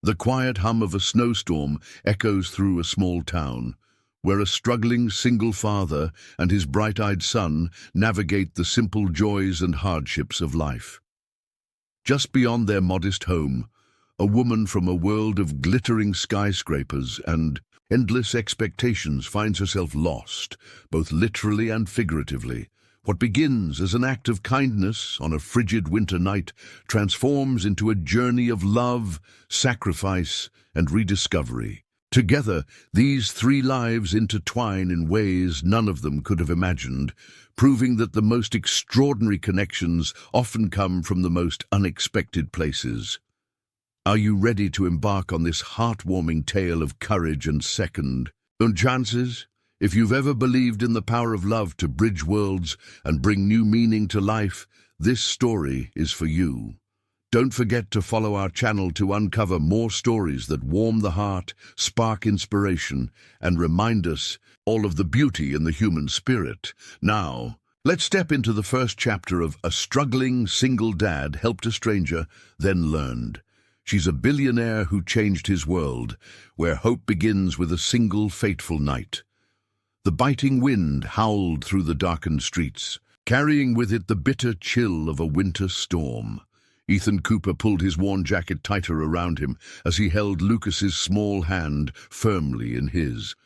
The quiet hum of a snowstorm echoes through a small town, where a struggling single father and his bright-eyed son navigate the simple joys and hardships of life. Just beyond their modest home, a woman from a world of glittering skyscrapers and endless expectations finds herself lost, both literally and figuratively. What begins as an act of kindness on a frigid winter night transforms into a journey of love, sacrifice, and rediscovery. Together, these three lives intertwine in ways none of them could have imagined, proving that the most extraordinary connections often come from the most unexpected places. Are you ready to embark on this heartwarming tale of courage and second chances? If you've ever believed in the power of love to bridge worlds and bring new meaning to life, this story is for you. Don't forget to follow our channel to uncover more stories that warm the heart, spark inspiration, and remind us all of the beauty in the human spirit. Now, let's step into the first chapter of A Struggling Single Dad Helped a Stranger, Then Learned. She's a billionaire who changed his world, where hope begins with a single fateful night. The biting wind howled through the darkened streets, carrying with it the bitter chill of a winter storm. Ethan Cooper pulled his worn jacket tighter around him as he held Lucas's small hand firmly in his.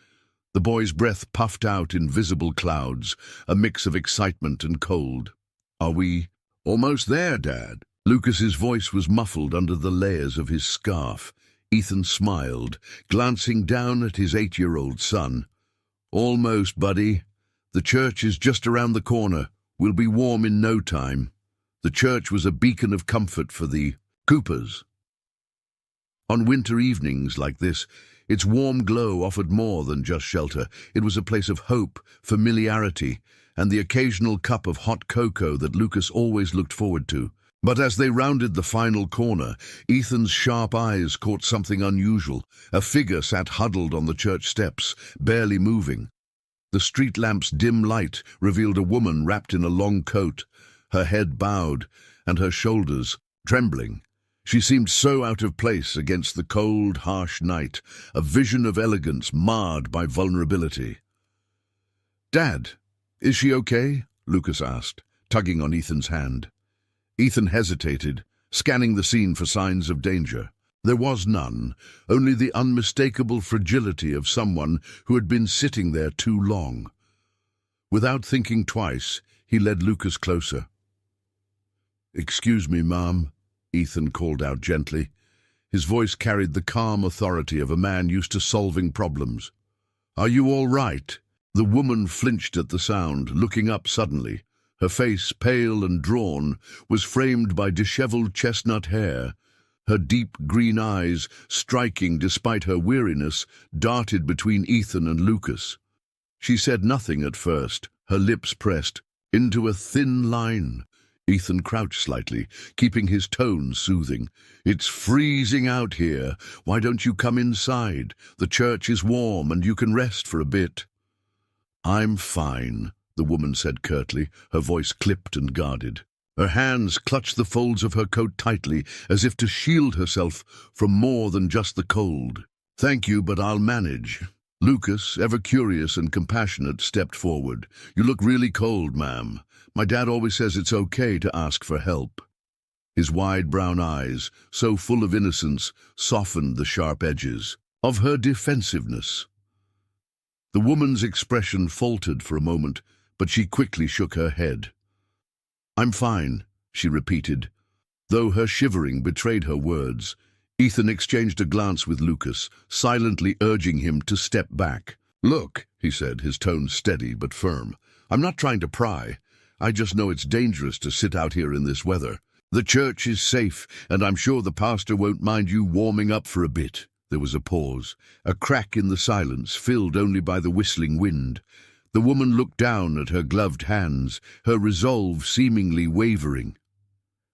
The boy's breath puffed out in visible clouds, a mix of excitement and cold. "Are we almost there, Dad?" Lucas's voice was muffled under the layers of his scarf. Ethan smiled, glancing down at his 8-year-old son. "Almost, buddy. The church is just around the corner. We'll be warm in no time." The church was a beacon of comfort for the Coopers. On winter evenings like this, its warm glow offered more than just shelter. It was a place of hope, familiarity, and the occasional cup of hot cocoa that Lucas always looked forward to. But as they rounded the final corner, Ethan's sharp eyes caught something unusual. A figure sat huddled on the church steps, barely moving. The street lamp's dim light revealed a woman wrapped in a long coat, her head bowed and her shoulders trembling. She seemed so out of place against the cold, harsh night, a vision of elegance marred by vulnerability. "Dad, is she okay?" Lucas asked, tugging on Ethan's hand. Ethan hesitated, scanning the scene for signs of danger. There was none, only the unmistakable fragility of someone who had been sitting there too long. Without thinking twice, he led Lucas closer. "Excuse me, Mom," Ethan called out gently. His voice carried the calm authority of a man used to solving problems. "Are you all right?" The woman flinched at the sound, looking up suddenly. Her face, pale and drawn, was framed by disheveled chestnut hair. Her deep green eyes, striking despite her weariness, darted between Ethan and Lucas. She said nothing at first, her lips pressed into a thin line. Ethan crouched slightly, keeping his tone soothing. "It's freezing out here. Why don't you come inside? The church is warm and you can rest for a bit." "I'm fine," the woman said curtly, her voice clipped and guarded. Her hands clutched the folds of her coat tightly, as if to shield herself from more than just the cold. "Thank you, but I'll manage." Lucas, ever curious and compassionate, stepped forward. "You look really cold, ma'am. My dad always says it's okay to ask for help." His wide brown eyes, so full of innocence, softened the sharp edges of her defensiveness. The woman's expression faltered for a moment, but she quickly shook her head. "I'm fine," she repeated, though her shivering betrayed her words. Ethan exchanged a glance with Lucas, silently urging him to step back. "Look," he said, his tone steady but firm. "I'm not trying to pry. I just know it's dangerous to sit out here in this weather. The church is safe, and I'm sure the pastor won't mind you warming up for a bit." There was a pause, a crack in the silence filled only by the whistling wind. The woman looked down at her gloved hands, her resolve seemingly wavering.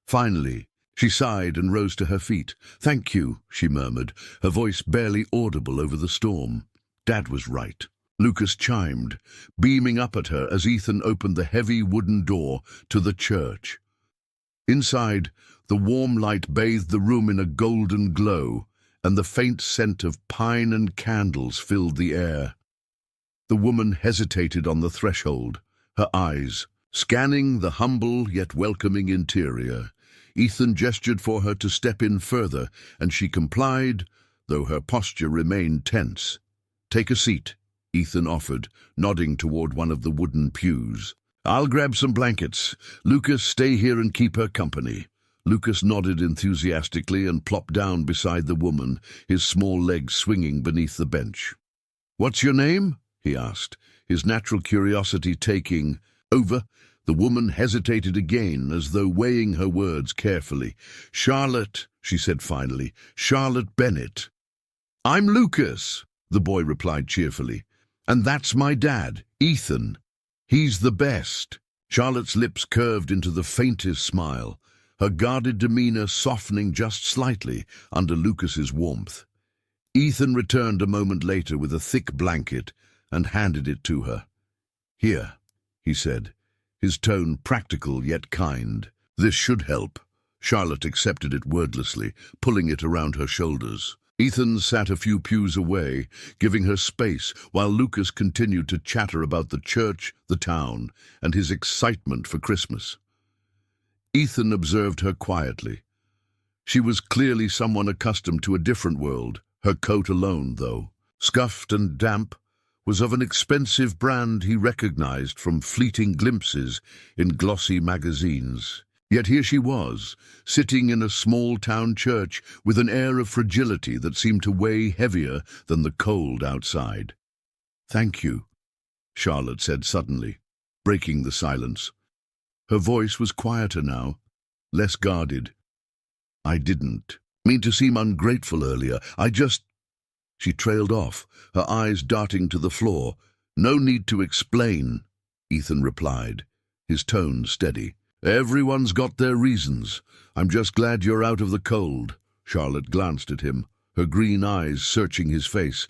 Finally, she sighed and rose to her feet. "Thank you," she murmured, her voice barely audible over the storm. Dad was right. Lucas chimed, beaming up at her as Ethan opened the heavy wooden door to the church. Inside, the warm light bathed the room in a golden glow, and the faint scent of pine and candles filled the air. The woman hesitated on the threshold, her eyes scanning the humble yet welcoming interior. Ethan gestured for her to step in further, and she complied, though her posture remained tense. "Take a seat," Ethan offered, nodding toward one of the wooden pews. "I'll grab some blankets. Lucas, stay here and keep her company." Lucas nodded enthusiastically and plopped down beside the woman, his small legs swinging beneath the bench. "What's your name?" he asked, his natural curiosity taking over. The woman hesitated again, as though weighing her words carefully. "Charlotte," she said finally. "Charlotte Bennett." "I'm Lucas," the boy replied cheerfully. "And that's my dad, Ethan. He's the best." Charlotte's lips curved into the faintest smile, her guarded demeanor softening just slightly under Lucas's warmth. Ethan returned a moment later with a thick blanket and handed it to her. "Here," he said, his tone practical yet kind. "This should help." Charlotte accepted it wordlessly, pulling it around her shoulders. Ethan sat a few pews away, giving her space, while Lucas continued to chatter about the church, the town, and his excitement for Christmas. Ethan observed her quietly. She was clearly someone accustomed to a different world. Her coat alone, though, scuffed and damp, was of an expensive brand he recognized from fleeting glimpses in glossy magazines. Yet here she was, sitting in a small-town church with an air of fragility that seemed to weigh heavier than the cold outside. "Thank you," Charlotte said suddenly, breaking the silence. Her voice was quieter now, less guarded. "I didn't mean to seem ungrateful earlier. I just—" She trailed off, her eyes darting to the floor. "No need to explain," Ethan replied, his tone steady. "Everyone's got their reasons. I'm just glad you're out of the cold." Charlotte glanced at him, her green eyes searching his face.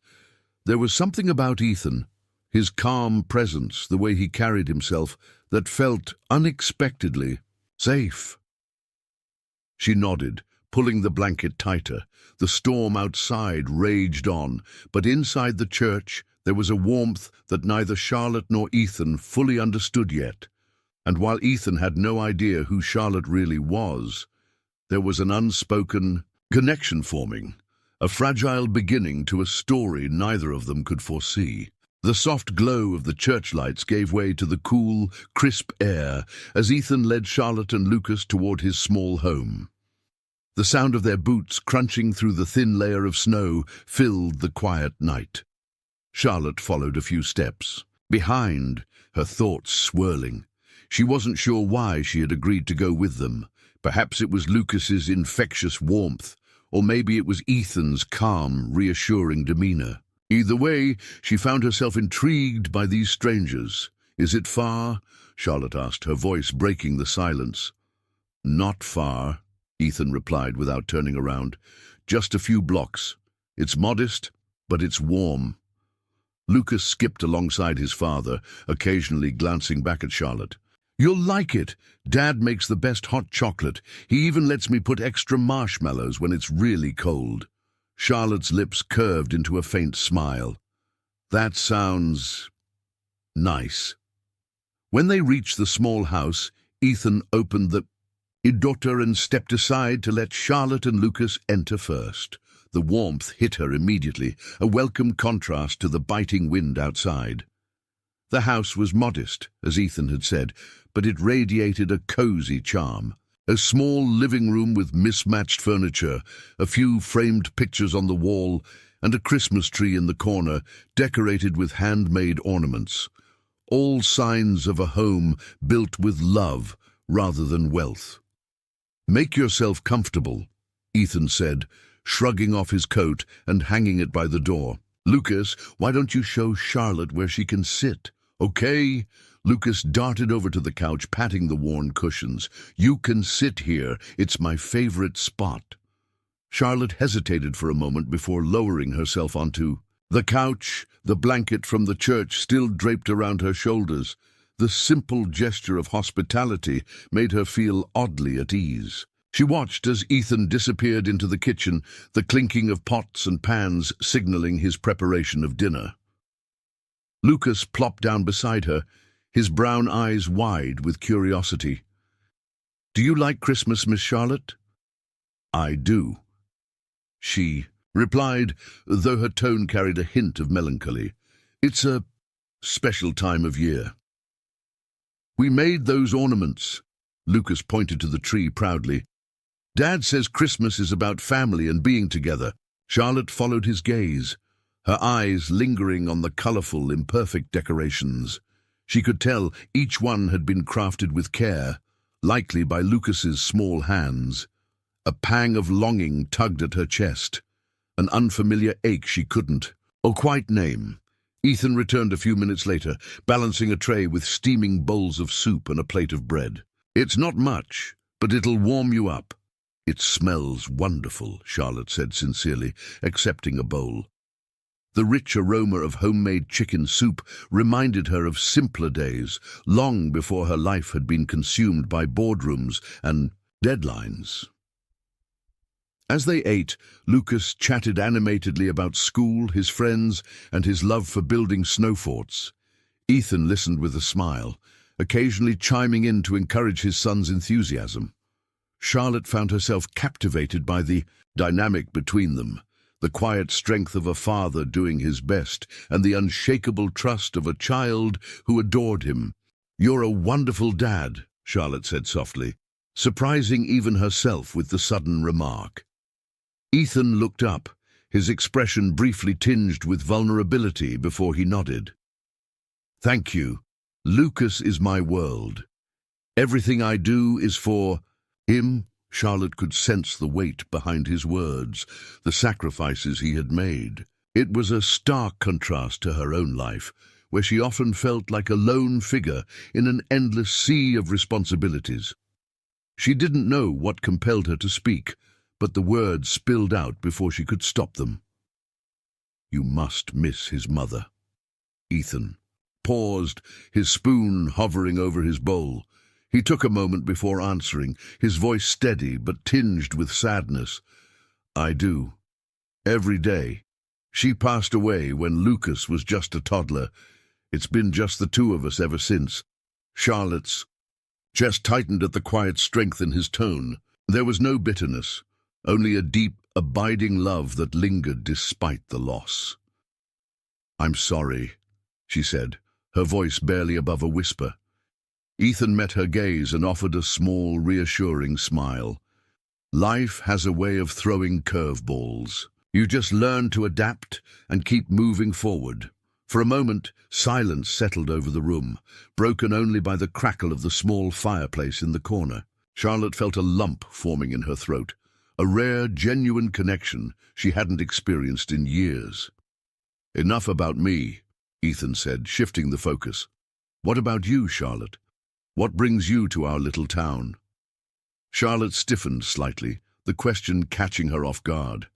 There was something about Ethan, his calm presence, the way he carried himself, that felt unexpectedly safe. She nodded, pulling the blanket tighter. The storm outside raged on, but inside the church there was a warmth that neither Charlotte nor Ethan fully understood yet. And while Ethan had no idea who Charlotte really was, there was an unspoken connection forming, a fragile beginning to a story neither of them could foresee. The soft glow of the church lights gave way to the cool, crisp air as Ethan led Charlotte and Lucas toward his small home. The sound of their boots crunching through the thin layer of snow filled the quiet night. Charlotte followed a few steps, behind, her thoughts swirling. She wasn't sure why she had agreed to go with them. Perhaps it was Lucas's infectious warmth, or maybe it was Ethan's calm, reassuring demeanor. Either way, she found herself intrigued by these strangers. "Is it far?" Charlotte asked, her voice breaking the silence. "Not far," Ethan replied without turning around. "Just a few blocks. It's modest, but it's warm." Lucas skipped alongside his father, occasionally glancing back at Charlotte. "You'll like it. Dad makes the best hot chocolate. He even lets me put extra marshmallows when it's really cold." Charlotte's lips curved into a faint smile. "That sounds nice." When they reached the small house, Ethan opened the door and stepped aside to let Charlotte and Lucas enter first. The warmth hit her immediately, a welcome contrast to the biting wind outside. The house was modest, as Ethan had said, but it radiated a cozy charm. A small living room with mismatched furniture, a few framed pictures on the wall, and a Christmas tree in the corner, decorated with handmade ornaments. All signs of a home built with love rather than wealth. "Make yourself comfortable," Ethan said, shrugging off his coat and hanging it by the door. "Lucas, why don't you show Charlotte where she can sit?" "Okay." Lucas darted over to the couch, patting the worn cushions. "You can sit here. It's my favorite spot." Charlotte hesitated for a moment before lowering herself onto the couch, the blanket from the church still draped around her shoulders. The simple gesture of hospitality made her feel oddly at ease. She watched as Ethan disappeared into the kitchen, the clinking of pots and pans signaling his preparation of dinner. Lucas plopped down beside her, his brown eyes wide with curiosity. "Do you like Christmas, Miss Charlotte?" "I do," she replied, though her tone carried a hint of melancholy. "It's a special time of year." "We made those ornaments." Lucas pointed to the tree proudly. "Dad says Christmas is about family and being together." Charlotte followed his gaze, her eyes lingering on the colorful, imperfect decorations. She could tell each one had been crafted with care, likely by Lucas's small hands. A pang of longing tugged at her chest, an unfamiliar ache she couldn't, or quite name. Ethan returned a few minutes later, balancing a tray with steaming bowls of soup and a plate of bread. "It's not much, but it'll warm you up." "It smells wonderful," Charlotte said sincerely, accepting a bowl. The rich aroma of homemade chicken soup reminded her of simpler days, long before her life had been consumed by boardrooms and deadlines. As they ate, Lucas chatted animatedly about school, his friends, and his love for building snow forts. Ethan listened with a smile, occasionally chiming in to encourage his son's enthusiasm. Charlotte found herself captivated by the dynamic between them, the quiet strength of a father doing his best, and the unshakable trust of a child who adored him. "You're a wonderful dad," Charlotte said softly, surprising even herself with the sudden remark. Ethan looked up, his expression briefly tinged with vulnerability before he nodded. "Thank you. Lucas is my world. Everything I do is for him." Charlotte could sense the weight behind his words, the sacrifices he had made. It was a stark contrast to her own life, where she often felt like a lone figure in an endless sea of responsibilities. She didn't know what compelled her to speak, but the words spilled out before she could stop them. "You must miss his mother." Ethan paused, his spoon hovering over his bowl. He took a moment before answering, his voice steady but tinged with sadness. "I do. Every day. She passed away when Lucas was just a toddler. It's been just the two of us ever since." Charlotte's chest tightened at the quiet strength in his tone. There was no bitterness, only a deep, abiding love that lingered despite the loss. "I'm sorry," she said, her voice barely above a whisper. Ethan met her gaze and offered a small, reassuring smile. "Life has a way of throwing curveballs. You just learn to adapt and keep moving forward." For a moment, silence settled over the room, broken only by the crackle of the small fireplace in the corner. Charlotte felt a lump forming in her throat, a rare, genuine connection she hadn't experienced in years. "Enough about me," Ethan said, shifting the focus. "What about you, Charlotte? What brings you to our little town?" Charlotte stiffened slightly, the question catching her off guard.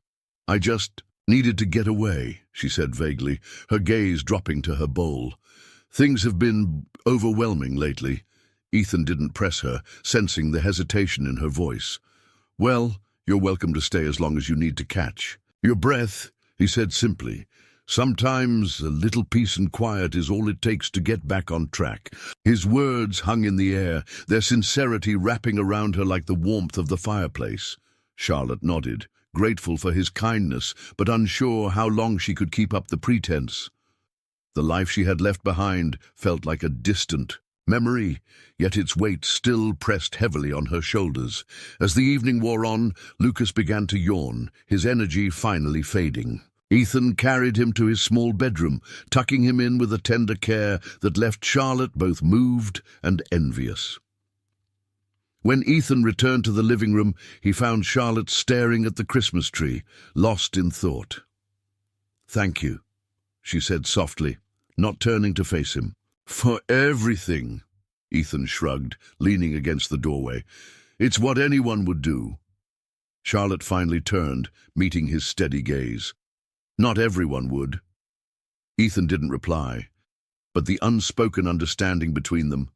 "I just needed to get away," she said vaguely, her gaze dropping to her bowl. "Things have been overwhelming lately." Ethan didn't press her, sensing the hesitation in her voice. "Well, you're welcome to stay as long as you need to catch your breath," he said simply. "Sometimes a little peace and quiet is all it takes to get back on track." His words hung in the air, their sincerity wrapping around her like the warmth of the fireplace. Charlotte nodded, grateful for his kindness, but unsure how long she could keep up the pretense. The life she had left behind felt like a distant memory, yet its weight still pressed heavily on her shoulders. As the evening wore on, Lucas began to yawn, his energy finally fading. Ethan carried him to his small bedroom, tucking him in with a tender care that left Charlotte both moved and envious. When Ethan returned to the living room, he found Charlotte staring at the Christmas tree, lost in thought. "Thank you," she said softly, not turning to face him. "For everything," Ethan shrugged, leaning against the doorway. "It's what anyone would do." Charlotte finally turned, meeting his steady gaze. "Not everyone would." Ethan didn't reply, but the unspoken understanding between them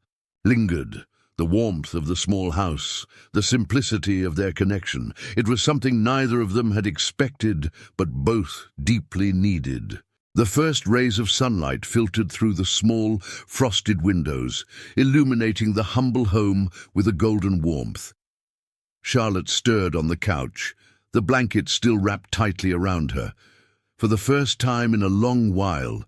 lingered, The warmth of the small house, the simplicity of their connection. It was something neither of them had expected, but both deeply needed. The first rays of sunlight filtered through the small, frosted windows, illuminating the humble home with a golden warmth. Charlotte stirred on the couch, the blanket still wrapped tightly around her. For the first time in a long while,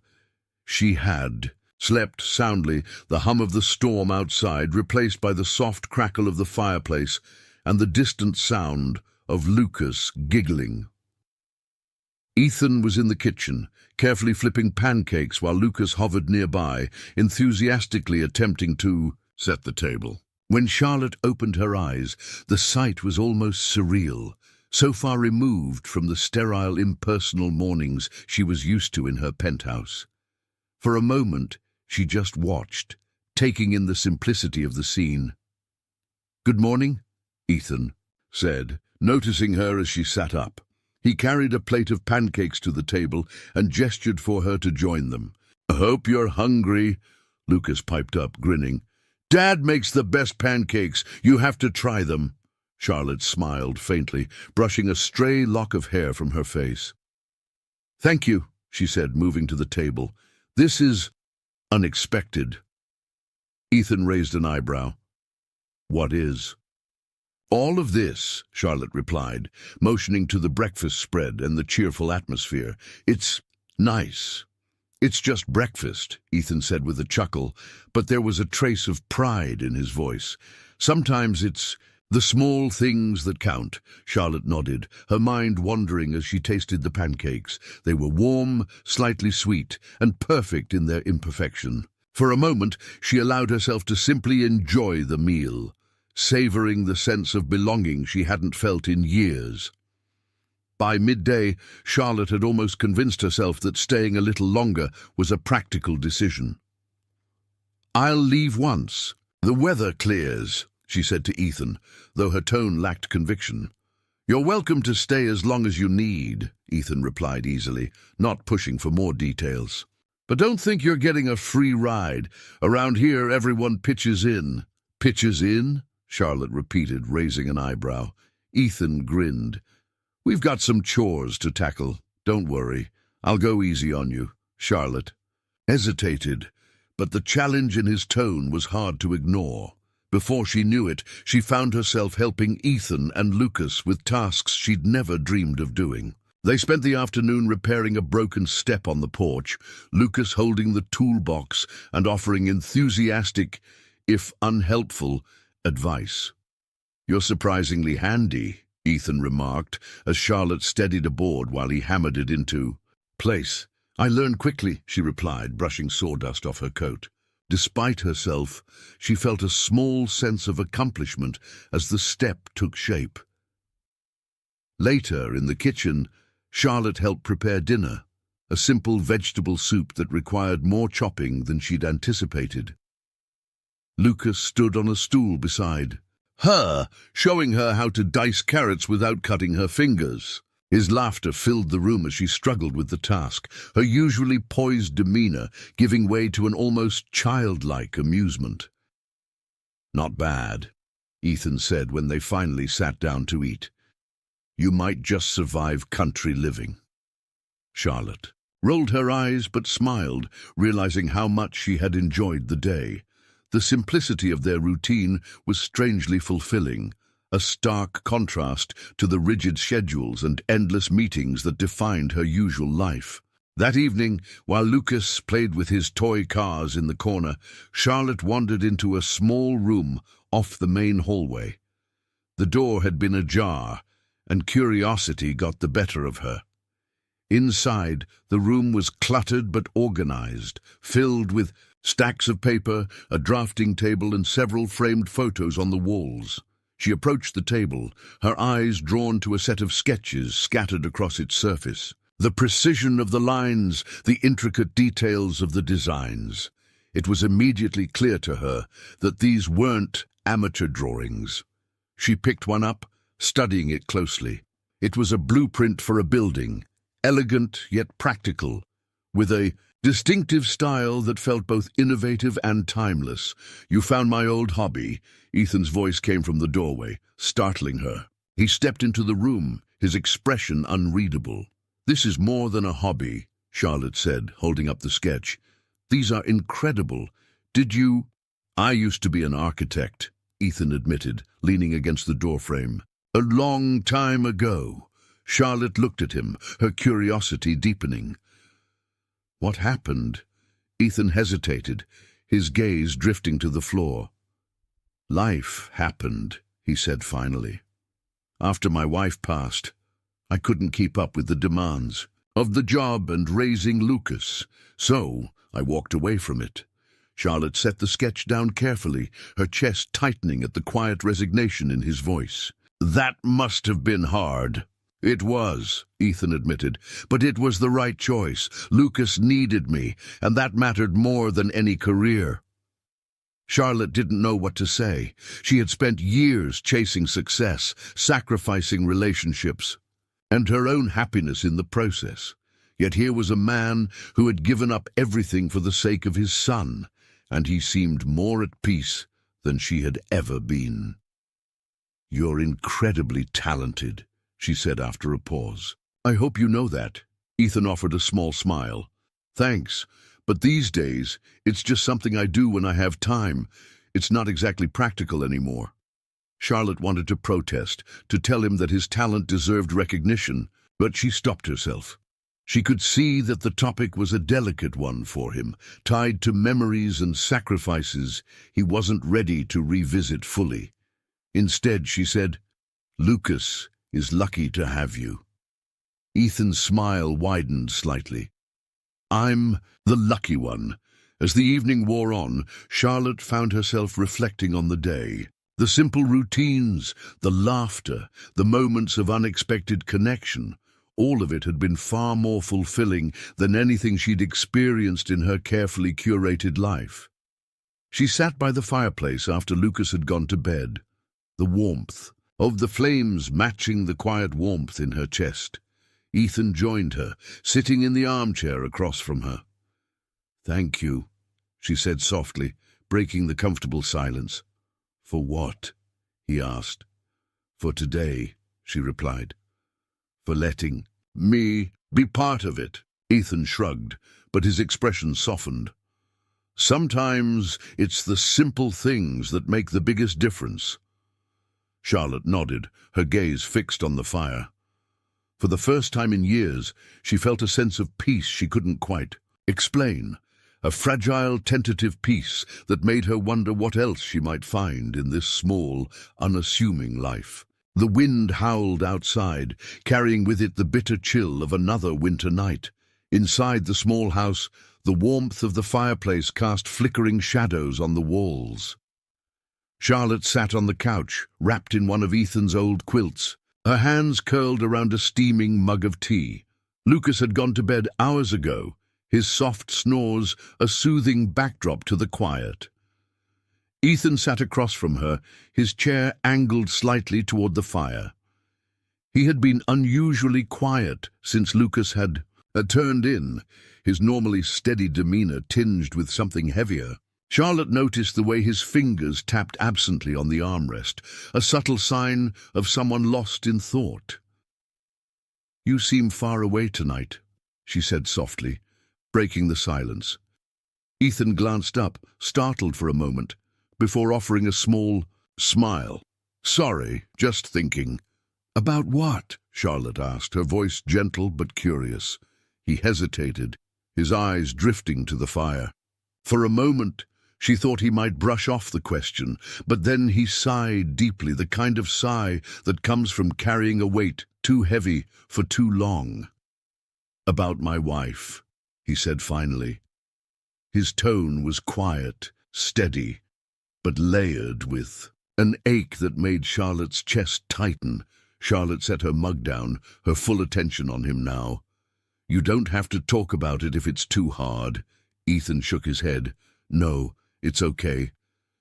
she had slept soundly, the hum of the storm outside replaced by the soft crackle of the fireplace and the distant sound of Lucas giggling. Ethan was in the kitchen, carefully flipping pancakes while Lucas hovered nearby, enthusiastically attempting to set the table. When Charlotte opened her eyes, the sight was almost surreal, so far removed from the sterile, impersonal mornings she was used to in her penthouse. For a moment, she just watched, taking in the simplicity of the scene. "Good morning," Ethan said, noticing her as she sat up. He carried a plate of pancakes to the table and gestured for her to join them. "I hope you're hungry," Lucas piped up, grinning. "Dad makes the best pancakes. You have to try them." Charlotte smiled faintly, brushing a stray lock of hair from her face. "Thank you," she said, moving to the table. "This is unexpected." Ethan raised an eyebrow. "What is?" "All of this," Charlotte replied, motioning to the breakfast spread and the cheerful atmosphere. "It's nice. It's just breakfast," Ethan said with a chuckle, but there was a trace of pride in his voice. "Sometimes it's the small things that count." Charlotte nodded, her mind wandering as she tasted the pancakes. They were warm, slightly sweet, and perfect in their imperfection. For a moment, she allowed herself to simply enjoy the meal, savoring the sense of belonging she hadn't felt in years. By midday, Charlotte had almost convinced herself that staying a little longer was a practical decision. "I'll leave once the weather clears," she said to Ethan, though her tone lacked conviction. "You're welcome to stay as long as you need," Ethan replied easily, not pushing for more details. "But don't think you're getting a free ride. Around here, everyone pitches in." "Pitches in?" Charlotte repeated, raising an eyebrow. Ethan grinned. "We've got some chores to tackle. Don't worry. I'll go easy on you." Charlotte hesitated, but the challenge in his tone was hard to ignore. Before she knew it, she found herself helping Ethan and Lucas with tasks she'd never dreamed of doing. They spent the afternoon repairing a broken step on the porch, Lucas holding the toolbox and offering enthusiastic, if unhelpful, advice. "You're surprisingly handy," Ethan remarked, as Charlotte steadied a board while he hammered it into place. "I learn quickly," she replied, brushing sawdust off her coat. Despite herself, she felt a small sense of accomplishment as the step took shape. Later, in the kitchen, Charlotte helped prepare dinner, a simple vegetable soup that required more chopping than she'd anticipated. Lucas stood on a stool beside her, showing her how to dice carrots without cutting her fingers. His laughter filled the room as she struggled with the task, her usually poised demeanor giving way to an almost childlike amusement. "Not bad," Ethan said when they finally sat down to eat. "You might just survive country living." Charlotte rolled her eyes but smiled, realizing how much she had enjoyed the day. The simplicity of their routine was strangely fulfilling, a stark contrast to the rigid schedules and endless meetings that defined her usual life. That evening, while Lucas played with his toy cars in the corner, Charlotte wandered into a small room off the main hallway. The door had been ajar, and curiosity got the better of her. Inside, the room was cluttered but organized, filled with stacks of paper, a drafting table, and several framed photos on the walls. She approached the table, her eyes drawn to a set of sketches scattered across its surface. The precision of the lines, the intricate details of the designs. It was immediately clear to her that these weren't amateur drawings. She picked one up, studying it closely. It was a blueprint for a building, elegant yet practical, with a Distinctive style that felt both innovative and timeless. You found my old hobby. Ethan's voice came from the doorway, startling her. He stepped into the room, his expression unreadable. This is more than a hobby, Charlotte said, holding up the sketch. These are incredible. Did you... I used to be an architect, Ethan admitted, leaning against the doorframe. A long time ago. Charlotte looked at him, her curiosity deepening. What happened? Ethan hesitated, his gaze drifting to the floor. Life happened, he said finally. After my wife passed, I couldn't keep up with the demands of the job and raising Lucas, so I walked away from it. Charlotte set the sketch down carefully, her chest tightening at the quiet resignation in his voice. That must have been hard. It was, Ethan admitted, but it was the right choice. Lucas needed me, and that mattered more than any career. Charlotte didn't know what to say. She had spent years chasing success, sacrificing relationships, and her own happiness in the process. Yet here was a man who had given up everything for the sake of his son, and he seemed more at peace than she had ever been. You're incredibly talented, she said after a pause. I hope you know that. Ethan offered a small smile. Thanks, but these days, it's just something I do when I have time. It's not exactly practical anymore. Charlotte wanted to protest, to tell him that his talent deserved recognition, but she stopped herself. She could see that the topic was a delicate one for him, tied to memories and sacrifices he wasn't ready to revisit fully. Instead, she said, Lucas is lucky to have you. Ethan's smile widened slightly. I'm the lucky one. As the evening wore on, Charlotte found herself reflecting on the day. The simple routines, the laughter, the moments of unexpected connection, all of it had been far more fulfilling than anything she'd experienced in her carefully curated life. She sat by the fireplace after Lucas had gone to bed, the warmth of the flames matching the quiet warmth in her chest. Ethan joined her, sitting in the armchair across from her. Thank you, she said softly, breaking the comfortable silence. For what? He asked. For today, she replied. For letting me be part of it. Ethan shrugged, but his expression softened. Sometimes it's the simple things that make the biggest difference. Charlotte nodded, her gaze fixed on the fire. For the first time in years, she felt a sense of peace she couldn't quite explain, a fragile, tentative peace that made her wonder what else she might find in this small, unassuming life. The wind howled outside, carrying with it the bitter chill of another winter night. Inside the small house, the warmth of the fireplace cast flickering shadows on the walls. Charlotte sat on the couch, wrapped in one of Ethan's old quilts, her hands curled around a steaming mug of tea. Lucas had gone to bed hours ago, his soft snores a soothing backdrop to the quiet. Ethan sat across from her, his chair angled slightly toward the fire. He had been unusually quiet since Lucas had turned in, his normally steady demeanor tinged with something heavier. Charlotte noticed the way his fingers tapped absently on the armrest, a subtle sign of someone lost in thought. You seem far away tonight, she said softly, breaking the silence. Ethan glanced up, startled for a moment, before offering a small smile. Sorry, just thinking. About what? Charlotte asked, her voice gentle but curious. He hesitated, his eyes drifting to the fire. For a moment, she thought he might brush off the question, but then he sighed deeply, the kind of sigh that comes from carrying a weight too heavy for too long. About my wife, he said finally. His tone was quiet, steady, but layered with an ache that made Charlotte's chest tighten. Charlotte set her mug down, her full attention on him now. You don't have to talk about it if it's too hard. Ethan shook his head. No, it's okay.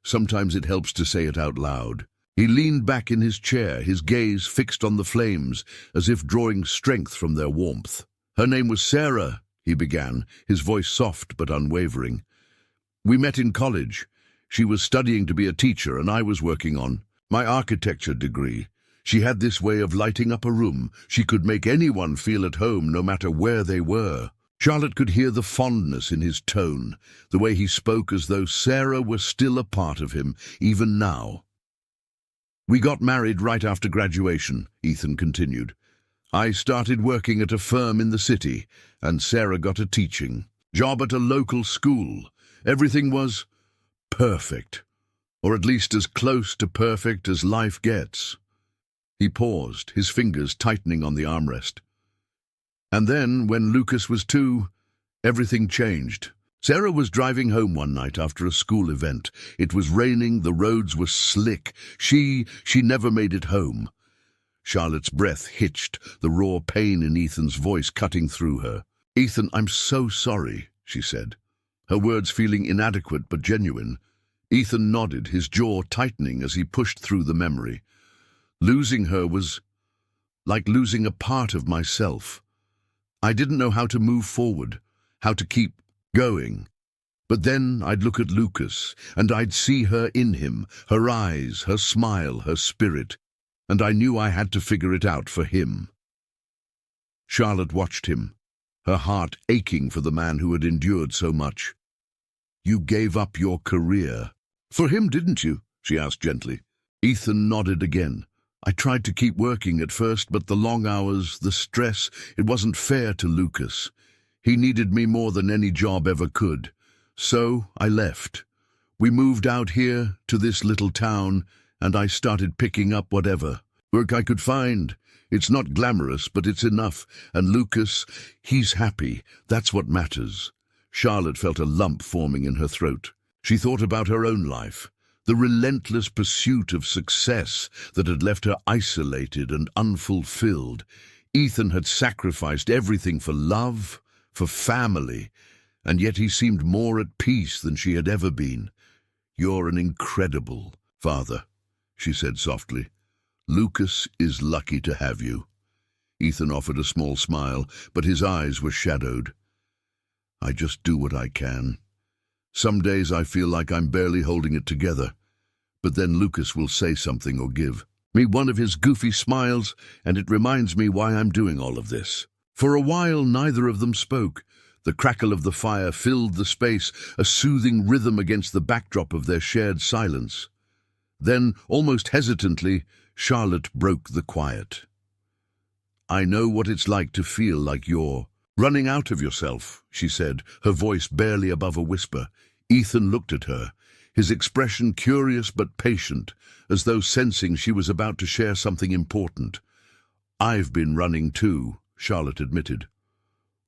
Sometimes it helps to say it out loud. He leaned back in his chair, his gaze fixed on the flames, as if drawing strength from their warmth. Her name was Sarah, he began, his voice soft but unwavering. "We met in college. She was studying to be a teacher and I was working on my architecture degree. She had this way of lighting up a room. She could make anyone feel at home no matter where they were." Charlotte could hear the fondness in his tone, the way he spoke as though Sarah were still a part of him, even now. "We got married right after graduation," Ethan continued. "I started working at a firm in the city, and Sarah got a teaching job at a local school. Everything was perfect, or at least as close to perfect as life gets." He paused, his fingers tightening on the armrest. "And then, when Lucas was 2, everything changed. Sarah was driving home one night after a school event. It was raining, the roads were slick. She never made it home." Charlotte's breath hitched, the raw pain in Ethan's voice cutting through her. "Ethan, I'm so sorry," she said, her words feeling inadequate but genuine. Ethan nodded, his jaw tightening as he pushed through the memory. "Losing her was like losing a part of myself. I didn't know how to move forward, how to keep going. But then I'd look at Lucas, and I'd see her in him, her eyes, her smile, her spirit, and I knew I had to figure it out for him." Charlotte watched him, her heart aching for the man who had endured so much. "You gave up your career for him, didn't you?" she asked gently. Ethan nodded again. "I tried to keep working at first, but the long hours, the stress, it wasn't fair to Lucas. He needed me more than any job ever could. So I left. We moved out here to this little town, and I started picking up whatever work I could find. It's not glamorous, but it's enough. And Lucas, he's happy. That's what matters." Charlotte felt a lump forming in her throat. She thought about her own life, the relentless pursuit of success that had left her isolated and unfulfilled. Ethan had sacrificed everything for love, for family, and yet he seemed more at peace than she had ever been. "You're an incredible father," she said softly. "Lucas is lucky to have you." Ethan offered a small smile, but his eyes were shadowed. "I just do what I can. Some days I feel like I'm barely holding it together. But then Lucas will say something or give me one of his goofy smiles, and it reminds me why I'm doing all of this." For a while, neither of them spoke. The crackle of the fire filled the space, a soothing rhythm against the backdrop of their shared silence. Then, almost hesitantly, Charlotte broke the quiet. "I know what it's like to feel like you're running out of yourself," she said, her voice barely above a whisper. Ethan looked at her, his expression curious but patient, as though sensing she was about to share something important. "I've been running too," Charlotte admitted.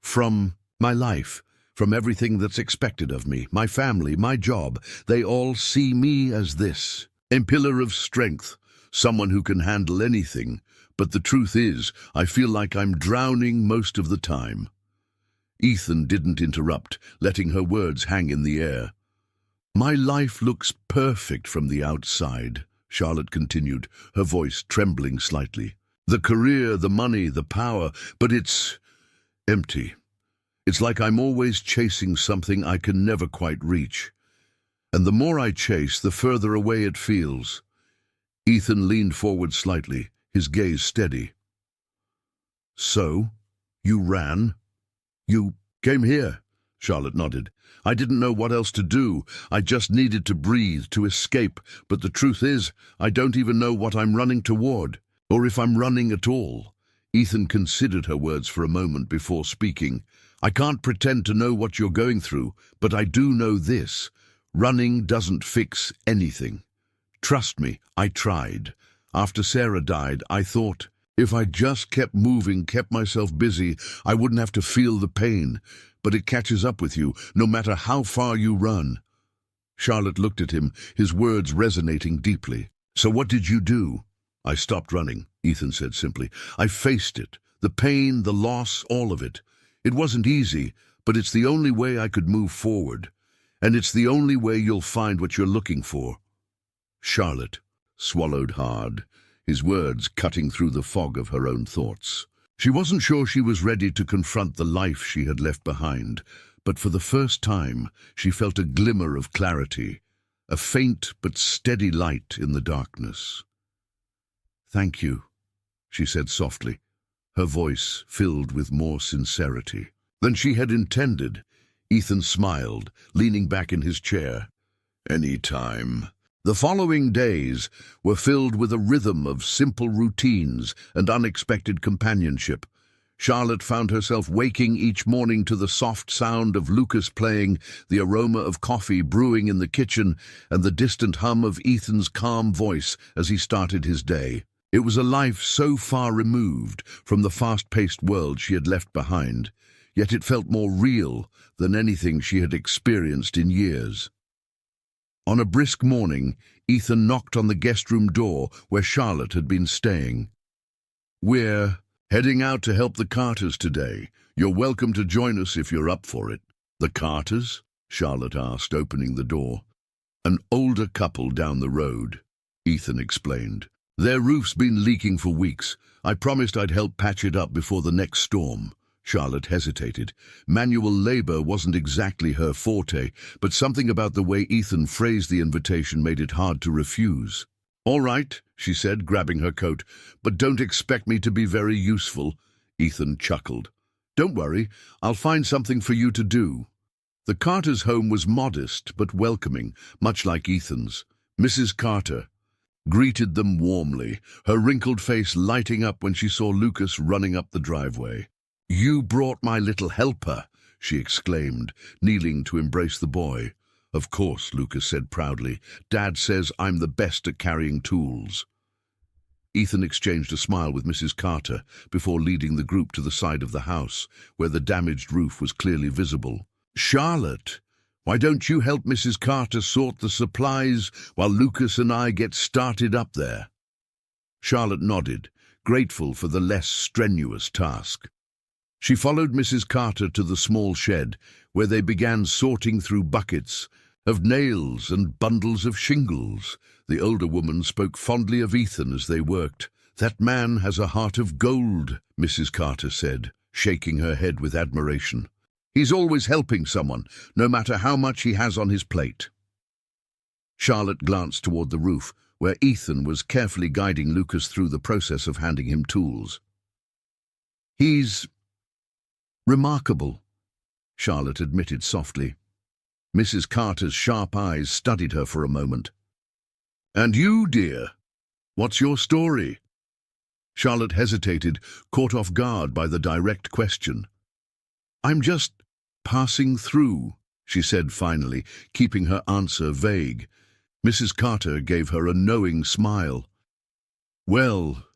"From my life, from everything that's expected of me, my family, my job. They all see me as this, a pillar of strength, someone who can handle anything. But the truth is, I feel like I'm drowning most of the time." Ethan didn't interrupt, letting her words hang in the air. "My life looks perfect from the outside," Charlotte continued, her voice trembling slightly. "The career, the money, the power, but it's empty. It's like I'm always chasing something I can never quite reach. And the more I chase, the further away it feels." Ethan leaned forward slightly, his gaze steady. "So, you ran? You came here?" Charlotte nodded. "I didn't know what else to do. I just needed to breathe, to escape. But the truth is, I don't even know what I'm running toward, or if I'm running at all." Ethan considered her words for a moment before speaking. "I can't pretend to know what you're going through, but I do know this. Running doesn't fix anything. Trust me, I tried. After Sarah died, I thought, if I just kept moving, kept myself busy, I wouldn't have to feel the pain. But it catches up with you, no matter how far you run." Charlotte looked at him, his words resonating deeply. "So what did you do?" "I stopped running," Ethan said simply. "I faced it, the pain, the loss, all of it. It wasn't easy, but it's the only way I could move forward. And it's the only way you'll find what you're looking for." Charlotte swallowed hard, his words cutting through the fog of her own thoughts. She wasn't sure she was ready to confront the life she had left behind, but for the first time she felt a glimmer of clarity, a faint but steady light in the darkness. "Thank you," she said softly, her voice filled with more sincerity than she had intended. Ethan smiled, leaning back in his chair. "Any time." The following days were filled with a rhythm of simple routines and unexpected companionship. Charlotte found herself waking each morning to the soft sound of Lucas playing, the aroma of coffee brewing in the kitchen, and the distant hum of Ethan's calm voice as he started his day. It was a life so far removed from the fast-paced world she had left behind, yet it felt more real than anything she had experienced in years. On a brisk morning, Ethan knocked on the guest room door where Charlotte had been staying. "We're heading out to help the Carters today. You're welcome to join us if you're up for it." "The Carters?" Charlotte asked, opening the door. "An older couple down the road," Ethan explained. "Their roof's been leaking for weeks. I promised I'd help patch it up before the next storm." Charlotte hesitated. Manual labor wasn't exactly her forte, but something about the way Ethan phrased the invitation made it hard to refuse. "All right," she said, grabbing her coat, "but don't expect me to be very useful." Ethan chuckled. "Don't worry, I'll find something for you to do." The Carters' home was modest but welcoming, much like Ethan's. Mrs. Carter greeted them warmly, her wrinkled face lighting up when she saw Lucas running up the driveway. "You brought my little helper," she exclaimed, kneeling to embrace the boy. "Of course," Lucas said proudly. "Dad says I'm the best at carrying tools." Ethan exchanged a smile with Mrs. Carter before leading the group to the side of the house, where the damaged roof was clearly visible. "Charlotte, why don't you help Mrs. Carter sort the supplies while Lucas and I get started up there?" Charlotte nodded, grateful for the less strenuous task. She followed Mrs. Carter to the small shed, where they began sorting through buckets of nails and bundles of shingles. The older woman spoke fondly of Ethan as they worked. "That man has a heart of gold," Mrs. Carter said, shaking her head with admiration. "He's always helping someone, no matter how much he has on his plate." Charlotte glanced toward the roof, where Ethan was carefully guiding Lucas through the process of handing him tools. "He's remarkable," Charlotte admitted softly. Mrs. Carter's sharp eyes studied her for a moment. "And you, dear? What's your story?" Charlotte hesitated, caught off guard by the direct question. "I'm just passing through," she said finally, keeping her answer vague. Mrs. Carter gave her a knowing smile. "Well,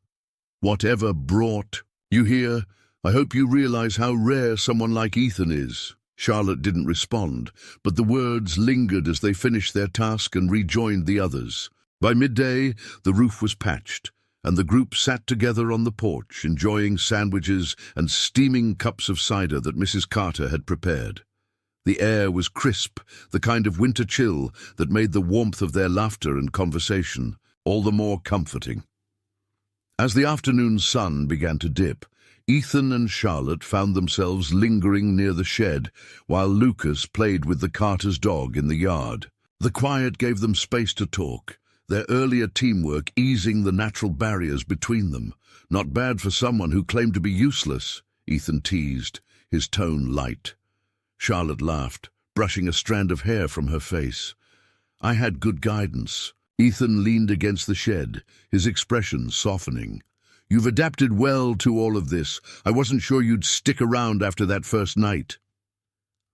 whatever brought you here, I hope you realize how rare someone like Ethan is." Charlotte didn't respond, but the words lingered as they finished their task and rejoined the others. By midday, the roof was patched, and the group sat together on the porch, enjoying sandwiches and steaming cups of cider that Mrs. Carter had prepared. The air was crisp, the kind of winter chill that made the warmth of their laughter and conversation all the more comforting. As the afternoon sun began to dip, Ethan and Charlotte found themselves lingering near the shed while Lucas played with the Carter's dog in the yard. The quiet gave them space to talk, their earlier teamwork easing the natural barriers between them. "Not bad for someone who claimed to be useless," Ethan teased, his tone light. Charlotte laughed, brushing a strand of hair from her face. "I had good guidance." Ethan leaned against the shed, his expression softening. "You've adapted well to all of this. I wasn't sure you'd stick around after that first night."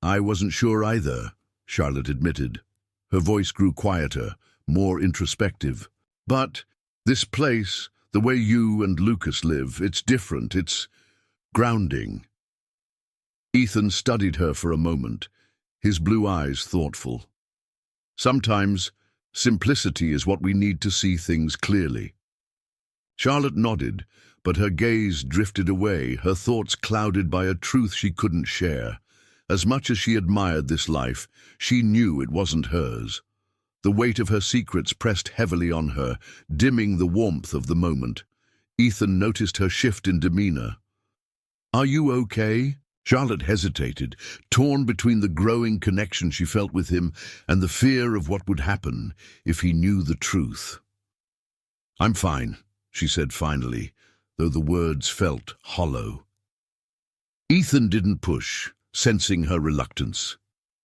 "I wasn't sure either," Charlotte admitted. Her voice grew quieter, more introspective. "But this place, the way you and Lucas live, it's different. It's grounding." Ethan studied her for a moment, his blue eyes thoughtful. "Sometimes simplicity is what we need to see things clearly." Charlotte nodded, but her gaze drifted away, her thoughts clouded by a truth she couldn't share. As much as she admired this life, she knew it wasn't hers. The weight of her secrets pressed heavily on her, dimming the warmth of the moment. Ethan noticed her shift in demeanor. Are you okay? Charlotte hesitated, torn between the growing connection she felt with him and the fear of what would happen if he knew the truth. I'm fine, she said finally, though the words felt hollow. Ethan didn't push, sensing her reluctance.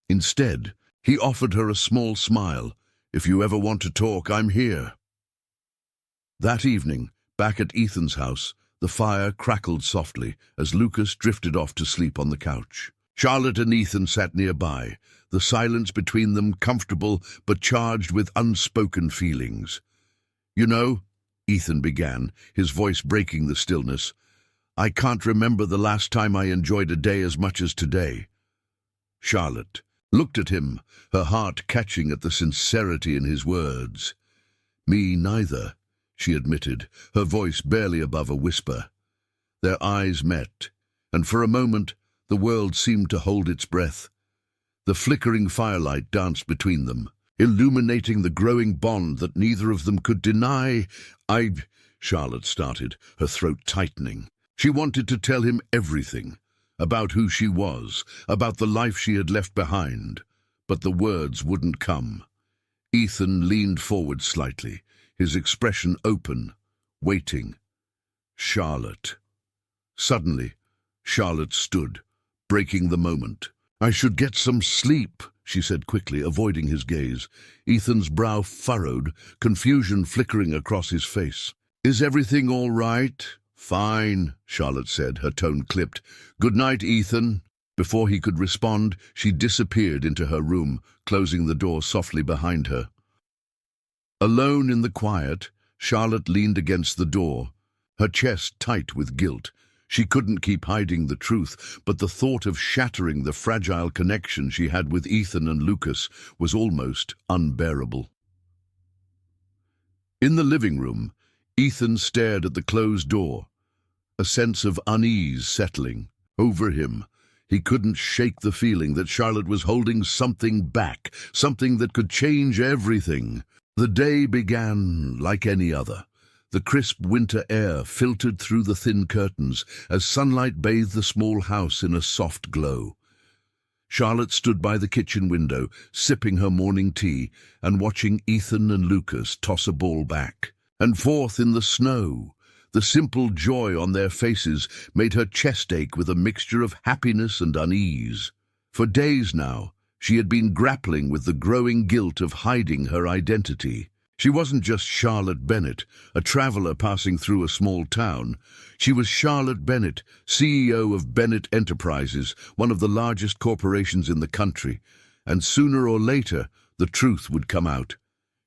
Instead, he offered her a small smile. If you ever want to talk, I'm here. That evening, back at Ethan's house, the fire crackled softly as Lucas drifted off to sleep on the couch. Charlotte and Ethan sat nearby, the silence between them comfortable but charged with unspoken feelings. You know, Ethan began, his voice breaking the stillness, I can't remember the last time I enjoyed a day as much as today. Charlotte looked at him, her heart catching at the sincerity in his words. Me neither, she admitted, her voice barely above a whisper. Their eyes met, and for a moment the world seemed to hold its breath. The flickering firelight danced between them, illuminating the growing bond that neither of them could deny. Charlotte started, her throat tightening. She wanted to tell him everything, about who she was, about the life she had left behind, but the words wouldn't come. Ethan leaned forward slightly, his expression open, waiting. Charlotte. Suddenly, Charlotte stood, breaking the moment. I should get some sleep, she said quickly, avoiding his gaze. Ethan's brow furrowed, confusion flickering across his face. Is everything all right? Fine, Charlotte said, her tone clipped. Good night, Ethan. Before he could respond, she disappeared into her room, closing the door softly behind her. Alone in the quiet, Charlotte leaned against the door, her chest tight with guilt. She couldn't keep hiding the truth, but the thought of shattering the fragile connection she had with Ethan and Lucas was almost unbearable. In the living room, Ethan stared at the closed door, a sense of unease settling over him. He couldn't shake the feeling that Charlotte was holding something back, something that could change everything. The day began like any other. The crisp winter air filtered through the thin curtains as sunlight bathed the small house in a soft glow. Charlotte stood by the kitchen window, sipping her morning tea and watching Ethan and Lucas toss a ball back and forth in the snow. The simple joy on their faces made her chest ache with a mixture of happiness and unease. For days now, she had been grappling with the growing guilt of hiding her identity. She wasn't just Charlotte Bennett, a traveler passing through a small town. She was Charlotte Bennett, CEO of Bennett Enterprises, one of the largest corporations in the country. And sooner or later, the truth would come out.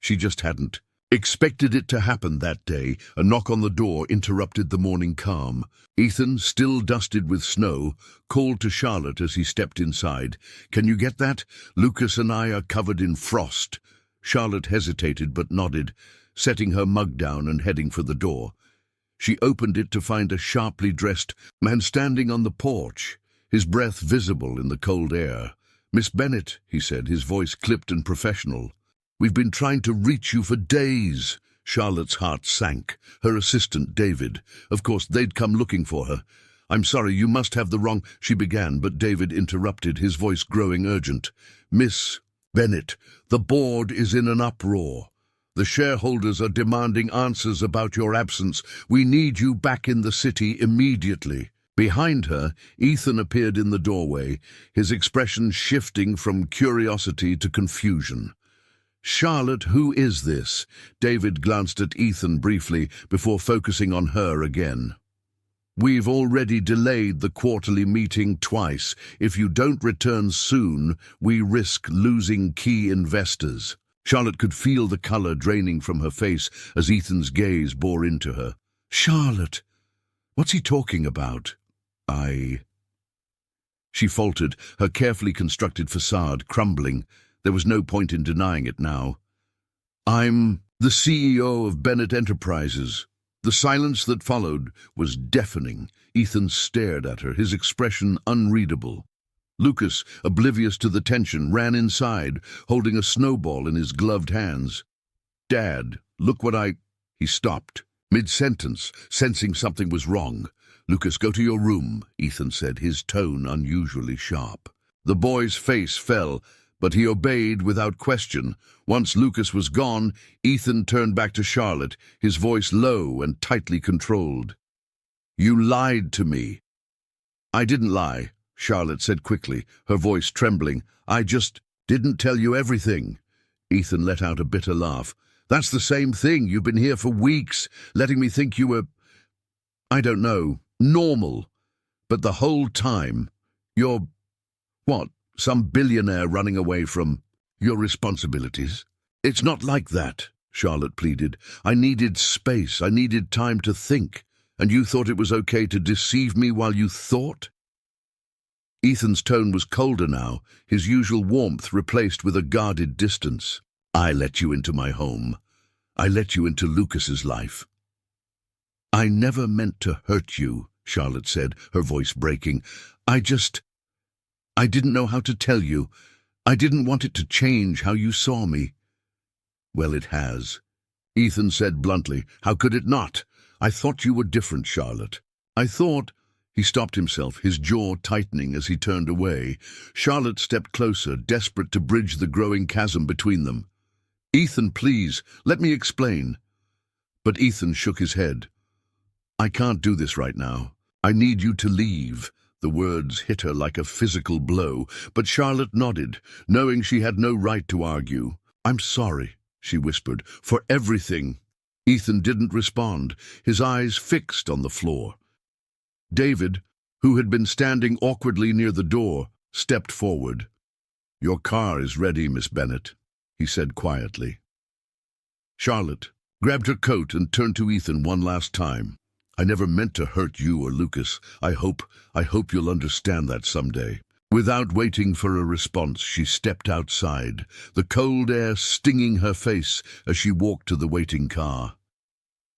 She just hadn't expected it to happen that day. A knock on the door interrupted the morning calm. Ethan, still dusted with snow, called to Charlotte as he stepped inside. Can you get that? Lucas and I are covered in frost. Charlotte hesitated but nodded, setting her mug down and heading for the door. She opened it to find a sharply dressed man standing on the porch, his breath visible in the cold air. Miss Bennett, he said, his voice clipped and professional. We've been trying to reach you for days. Charlotte's heart sank. Her assistant, David. Of course, they'd come looking for her. I'm sorry, you must have the wrong... She began, but David interrupted, his voice growing urgent. Miss Bennett, the board is in an uproar. The shareholders are demanding answers about your absence. We need you back in the city immediately. Behind her, Ethan appeared in the doorway, his expression shifting from curiosity to confusion. Charlotte, who is this? David glanced at Ethan briefly before focusing on her again. We've already delayed the quarterly meeting twice. If you don't return soon, we risk losing key investors. Charlotte could feel the color draining from her face as Ethan's gaze bore into her. Charlotte, what's he talking about? She faltered, her carefully constructed facade crumbling. There was no point in denying it now. I'm the CEO of Bennett Enterprises. The silence that followed was deafening. Ethan stared at her, his expression unreadable. Lucas, oblivious to the tension, ran inside, holding a snowball in his gloved hands. Dad, look what I... He stopped, mid-sentence, sensing something was wrong. "Lucas, go to your room," Ethan said, his tone unusually sharp. The boy's face fell, but he obeyed without question. Once Lucas was gone, Ethan turned back to Charlotte, his voice low and tightly controlled. "You lied to me." "I didn't lie," Charlotte said quickly, her voice trembling. "I just didn't tell you everything." Ethan let out a bitter laugh. "That's the same thing. You've been here for weeks, letting me think you were, I don't know, normal. But the whole time, you're, what, some billionaire running away from your responsibilities?" "It's not like that," Charlotte pleaded. "I needed space. I needed time to think. And you thought it was okay to deceive me while you thought?" Ethan's tone was colder now, his usual warmth replaced with a guarded distance. "I let you into my home. I let you into Lucas's life." "I never meant to hurt you," Charlotte said, her voice breaking. I didn't know how to tell you. I didn't want it to change how you saw me." "Well, it has," Ethan said bluntly. "How could it not? I thought you were different, Charlotte. I thought—" He stopped himself, his jaw tightening as he turned away. Charlotte stepped closer, desperate to bridge the growing chasm between them. "Ethan, please, let me explain." But Ethan shook his head. "I can't do this right now. I need you to leave." The words hit her like a physical blow, but Charlotte nodded, knowing she had no right to argue. "I'm sorry," she whispered, "for everything." Ethan didn't respond, his eyes fixed on the floor. David, who had been standing awkwardly near the door, stepped forward. "Your car is ready, Miss Bennet," he said quietly. Charlotte grabbed her coat and turned to Ethan one last time. "I never meant to hurt you or Lucas. I hope you'll understand that someday." Without waiting for a response, she stepped outside, the cold air stinging her face as she walked to the waiting car.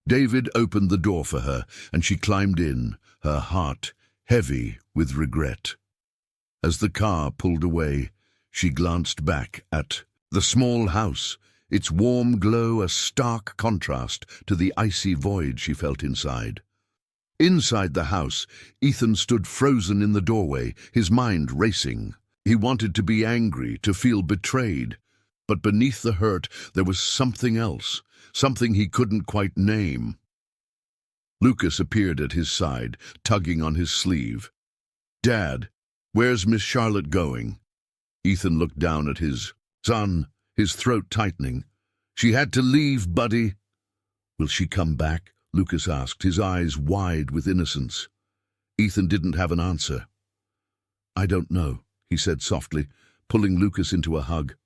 David opened the door for her, and she climbed in, her heart heavy with regret. As the car pulled away, she glanced back at the small house, its warm glow a stark contrast to the icy void she felt inside. Inside the house, Ethan stood frozen in the doorway, his mind racing. He wanted to be angry, to feel betrayed. But beneath the hurt, there was something else, something he couldn't quite name. Lucas appeared at his side, tugging on his sleeve. "Dad, where's Miss Charlotte going?" Ethan looked down at his son, his throat tightening. "She had to leave, buddy." "Will she come back?" Lucas asked, his eyes wide with innocence. Ethan didn't have an answer. "I don't know," he said softly, pulling Lucas into a hug.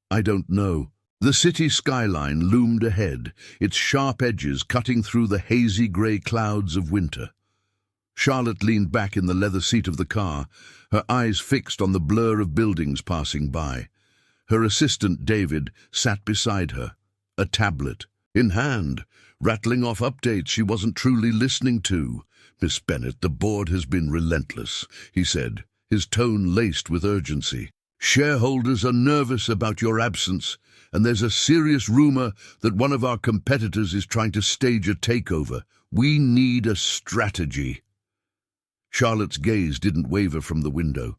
"I don't know." The city skyline loomed ahead, its sharp edges cutting through the hazy grey clouds of winter. Charlotte leaned back in the leather seat of the car, her eyes fixed on the blur of buildings passing by. Her assistant, David, sat beside her, a tablet in hand, rattling off updates she wasn't truly listening to. "Miss Bennet, the board has been relentless," he said, his tone laced with urgency. "Shareholders are nervous about your absence, and there's a serious rumor that one of our competitors is trying to stage a takeover. We need a strategy." Charlotte's gaze didn't waver from the window.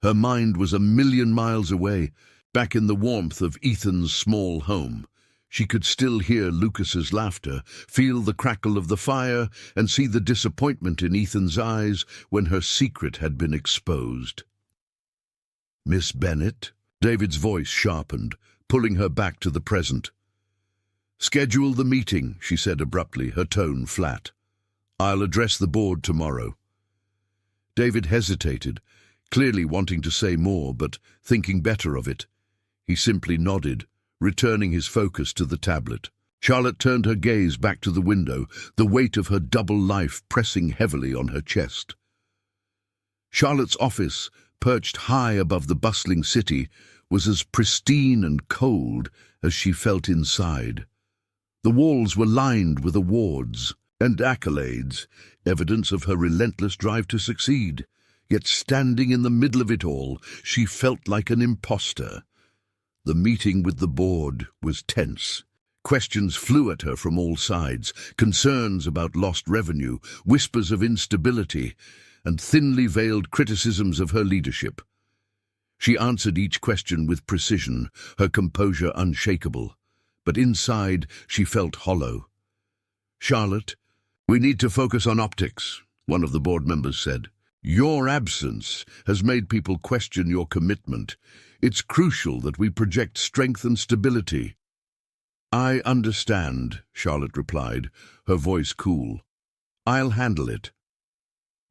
Her mind was a million miles away, back in the warmth of Ethan's small home. She could still hear Lucas's laughter, feel the crackle of the fire, and see the disappointment in Ethan's eyes when her secret had been exposed. "Miss Bennet?" David's voice sharpened, pulling her back to the present. "Schedule the meeting," she said abruptly, her tone flat. "I'll address the board tomorrow." David hesitated, clearly wanting to say more, but thinking better of it. He simply nodded, returning his focus to the tablet. Charlotte turned her gaze back to the window, the weight of her double life pressing heavily on her chest. Charlotte's office, perched high above the bustling city, was as pristine and cold as she felt inside. The walls were lined with awards and accolades, evidence of her relentless drive to succeed. Yet standing in the middle of it all, she felt like an imposter. The meeting with the board was tense. Questions flew at her from all sides, concerns about lost revenue, whispers of instability, and thinly veiled criticisms of her leadership. She answered each question with precision, her composure unshakable, but inside she felt hollow. "Charlotte, we need to focus on optics," one of the board members said. "Your absence has made people question your commitment. It's crucial that we project strength and stability." "I understand," Charlotte replied, her voice cool. "I'll handle it."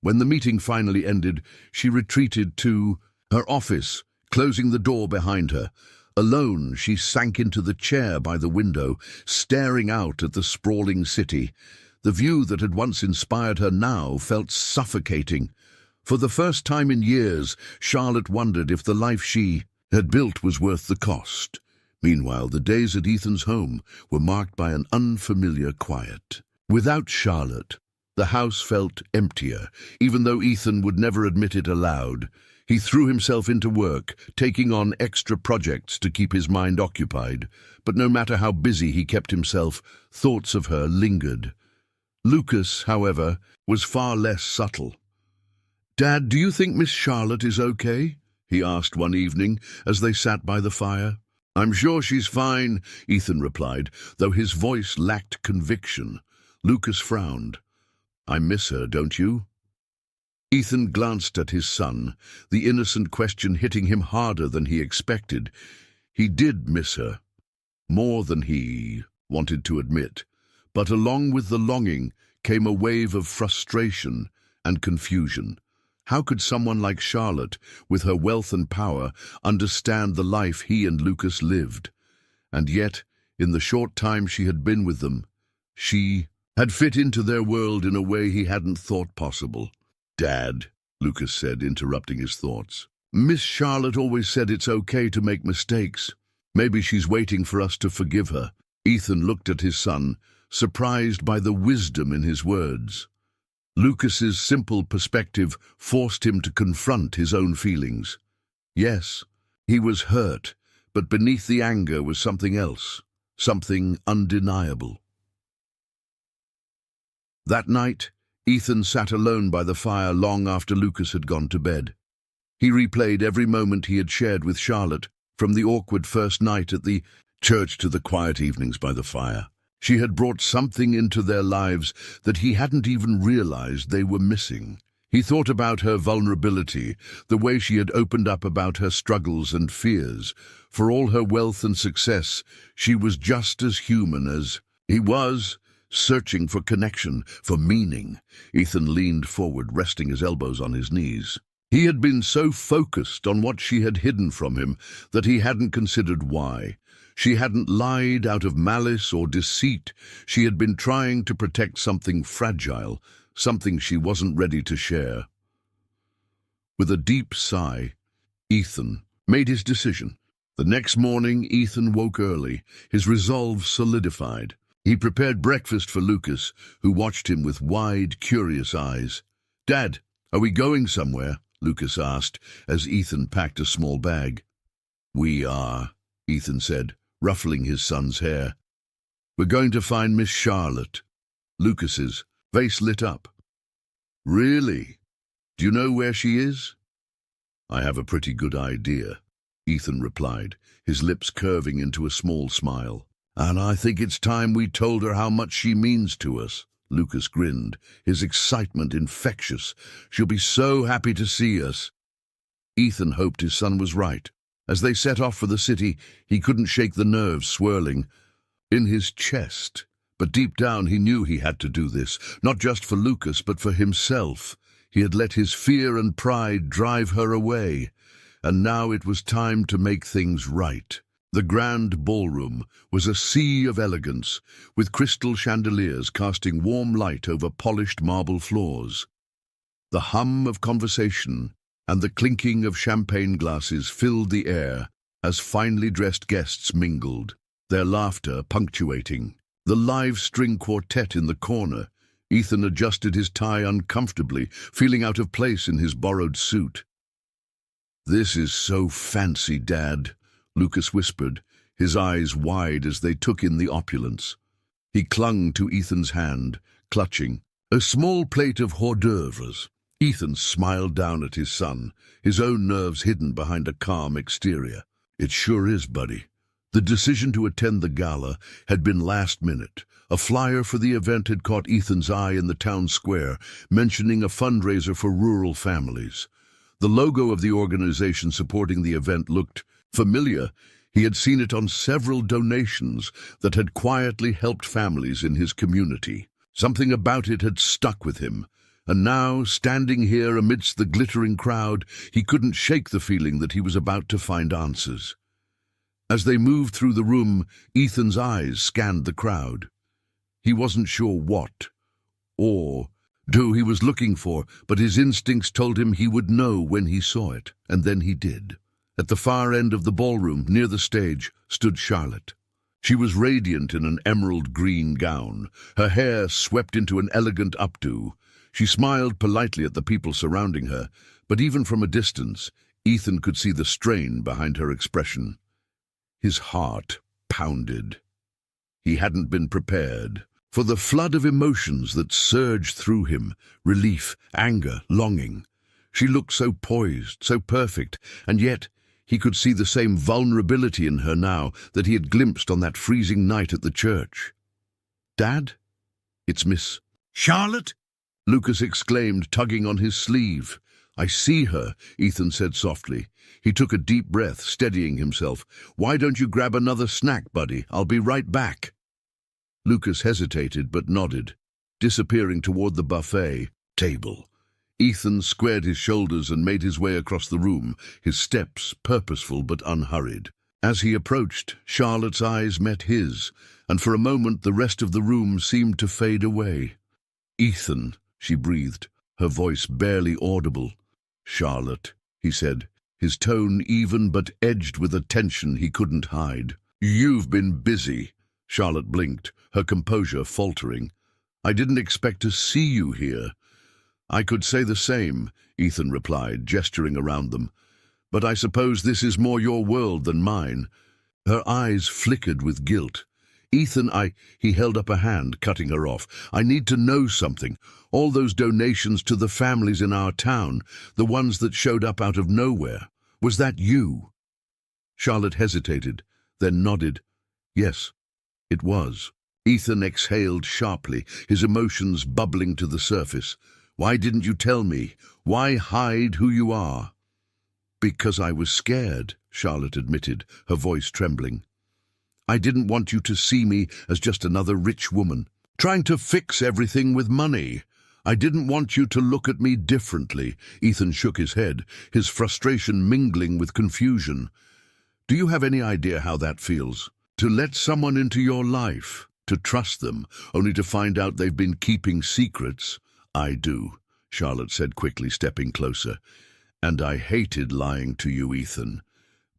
When the meeting finally ended, she retreated to her office, closing the door behind her. Alone, she sank into the chair by the window, staring out at the sprawling city. The view that had once inspired her now felt suffocating. For the first time in years, Charlotte wondered if the life she had built was worth the cost. Meanwhile, the days at Ethan's home were marked by an unfamiliar quiet. Without Charlotte, the house felt emptier, even though Ethan would never admit it aloud. He threw himself into work, taking on extra projects to keep his mind occupied. But no matter how busy he kept himself, thoughts of her lingered. Lucas, however, was far less subtle. "Dad, do you think Miss Charlotte is okay?" he asked one evening as they sat by the fire. "I'm sure she's fine," Ethan replied, though his voice lacked conviction. Lucas frowned. "I miss her, don't you?" Ethan glanced at his son, the innocent question hitting him harder than he expected. He did miss her, more than he wanted to admit. But along with the longing came a wave of frustration and confusion. How could someone like Charlotte, with her wealth and power, understand the life he and Lucas lived? And yet, in the short time she had been with them, she had fit into their world in a way he hadn't thought possible. "Dad," Lucas said, interrupting his thoughts. "Miss Charlotte always said it's okay to make mistakes. Maybe she's waiting for us to forgive her." Ethan looked at his son, surprised by the wisdom in his words. Lucas's simple perspective forced him to confront his own feelings. Yes, he was hurt, but beneath the anger was something else, something undeniable. That night, Ethan sat alone by the fire long after Lucas had gone to bed. He replayed every moment he had shared with Charlotte, from the awkward first night at the church to the quiet evenings by the fire. She had brought something into their lives that he hadn't even realized they were missing. He thought about her vulnerability, the way she had opened up about her struggles and fears. For all her wealth and success, she was just as human as he was, searching for connection, for meaning. Ethan leaned forward, resting his elbows on his knees. He had been so focused on what she had hidden from him that he hadn't considered why. She hadn't lied out of malice or deceit. She had been trying to protect something fragile, something she wasn't ready to share. With a deep sigh, Ethan made his decision. The next morning, Ethan woke early, his resolve solidified. He prepared breakfast for Lucas, who watched him with wide, curious eyes. "Dad, are we going somewhere?" Lucas asked, as Ethan packed a small bag. "We are," Ethan said, ruffling his son's hair. "We're going to find Miss Charlotte." Lucas's face lit up. "Really? Do you know where she is?" "I have a pretty good idea," Ethan replied, his lips curving into a small smile. "And I think it's time we told her how much she means to us." Lucas grinned, his excitement infectious. "She'll be so happy to see us." Ethan hoped his son was right. As they set off for the city, he couldn't shake the nerves swirling in his chest. But deep down he knew he had to do this, not just for Lucas, but for himself. He had let his fear and pride drive her away, and now it was time to make things right. The grand ballroom was a sea of elegance, with crystal chandeliers casting warm light over polished marble floors. The hum of conversation and the clinking of champagne glasses filled the air as finely dressed guests mingled, their laughter punctuating. The live string quartet in the corner. Ethan adjusted his tie uncomfortably, feeling out of place in his borrowed suit. "This is so fancy, Dad," Lucas whispered, his eyes wide as they took in the opulence. He clung to Ethan's hand, clutching a small plate of hors d'oeuvres. Ethan smiled down at his son, his own nerves hidden behind a calm exterior. "It sure is, buddy." The decision to attend the gala had been last minute. A flyer for the event had caught Ethan's eye in the town square, mentioning a fundraiser for rural families. The logo of the organization supporting the event looked familiar. He had seen it on several donations that had quietly helped families in his community. Something about it had stuck with him, and now, standing here amidst the glittering crowd, he couldn't shake the feeling that he was about to find answers. As they moved through the room, Ethan's eyes scanned the crowd. He wasn't sure what or who he was looking for, but his instincts told him he would know when he saw it, and then he did. At the far end of the ballroom, near the stage, stood Charlotte. She was radiant in an emerald green gown, her hair swept into an elegant updo. She smiled politely at the people surrounding her, but even from a distance, Ethan could see the strain behind her expression. His heart pounded. He hadn't been prepared for the flood of emotions that surged through him: relief, anger, longing. She looked so poised, so perfect, and yet he could see the same vulnerability in her now that he had glimpsed on that freezing night at the church. "Dad? It's Miss Charlotte?" Lucas exclaimed, tugging on his sleeve. "I see her," Ethan said softly. He took a deep breath, steadying himself. "Why don't you grab another snack, buddy? I'll be right back." Lucas hesitated but nodded, disappearing toward the buffet table. Ethan squared his shoulders and made his way across the room, his steps purposeful but unhurried. As he approached, Charlotte's eyes met his, and for a moment the rest of the room seemed to fade away. "Ethan," she breathed, her voice barely audible. "Charlotte," he said, his tone even but edged with a tension he couldn't hide. "You've been busy." Charlotte blinked, her composure faltering. "I didn't expect to see you here." "I could say the same," Ethan replied, gesturing around them. "But I suppose this is more your world than mine." Her eyes flickered with guilt. "Ethan, he held up a hand, cutting her off. "I need to know something. All those donations to the families in our town, the ones that showed up out of nowhere. Was that you?" Charlotte hesitated, then nodded. "Yes, it was." Ethan exhaled sharply, his emotions bubbling to the surface. "Why didn't you tell me? Why hide who you are?" "Because I was scared," Charlotte admitted, her voice trembling. "I didn't want you to see me as just another rich woman, trying to fix everything with money. I didn't want you to look at me differently." Ethan shook his head, his frustration mingling with confusion. "Do you have any idea how that feels? To let someone into your life, to trust them, only to find out they've been keeping secrets?" "I do," Charlotte said quickly, stepping closer. "And I hated lying to you, Ethan.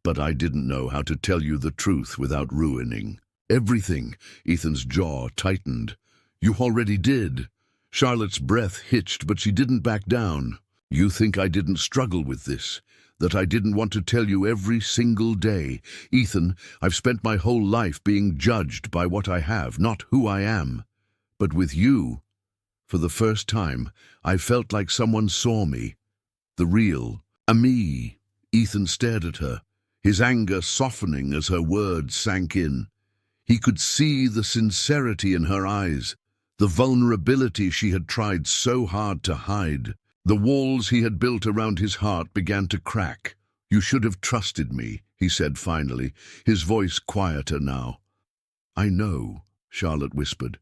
But I didn't know how to tell you the truth without ruining everything." Ethan's jaw tightened. "You already did." Charlotte's breath hitched, but she didn't back down. "You think I didn't struggle with this? That I didn't want to tell you every single day? Ethan, I've spent my whole life being judged by what I have, not who I am. But with you, for the first time, I felt like someone saw me. The real me." Ethan stared at her, his anger softening as her words sank in. He could see the sincerity in her eyes, the vulnerability she had tried so hard to hide. The walls he had built around his heart began to crack. "You should have trusted me," he said finally, his voice quieter now. "I know," Charlotte whispered,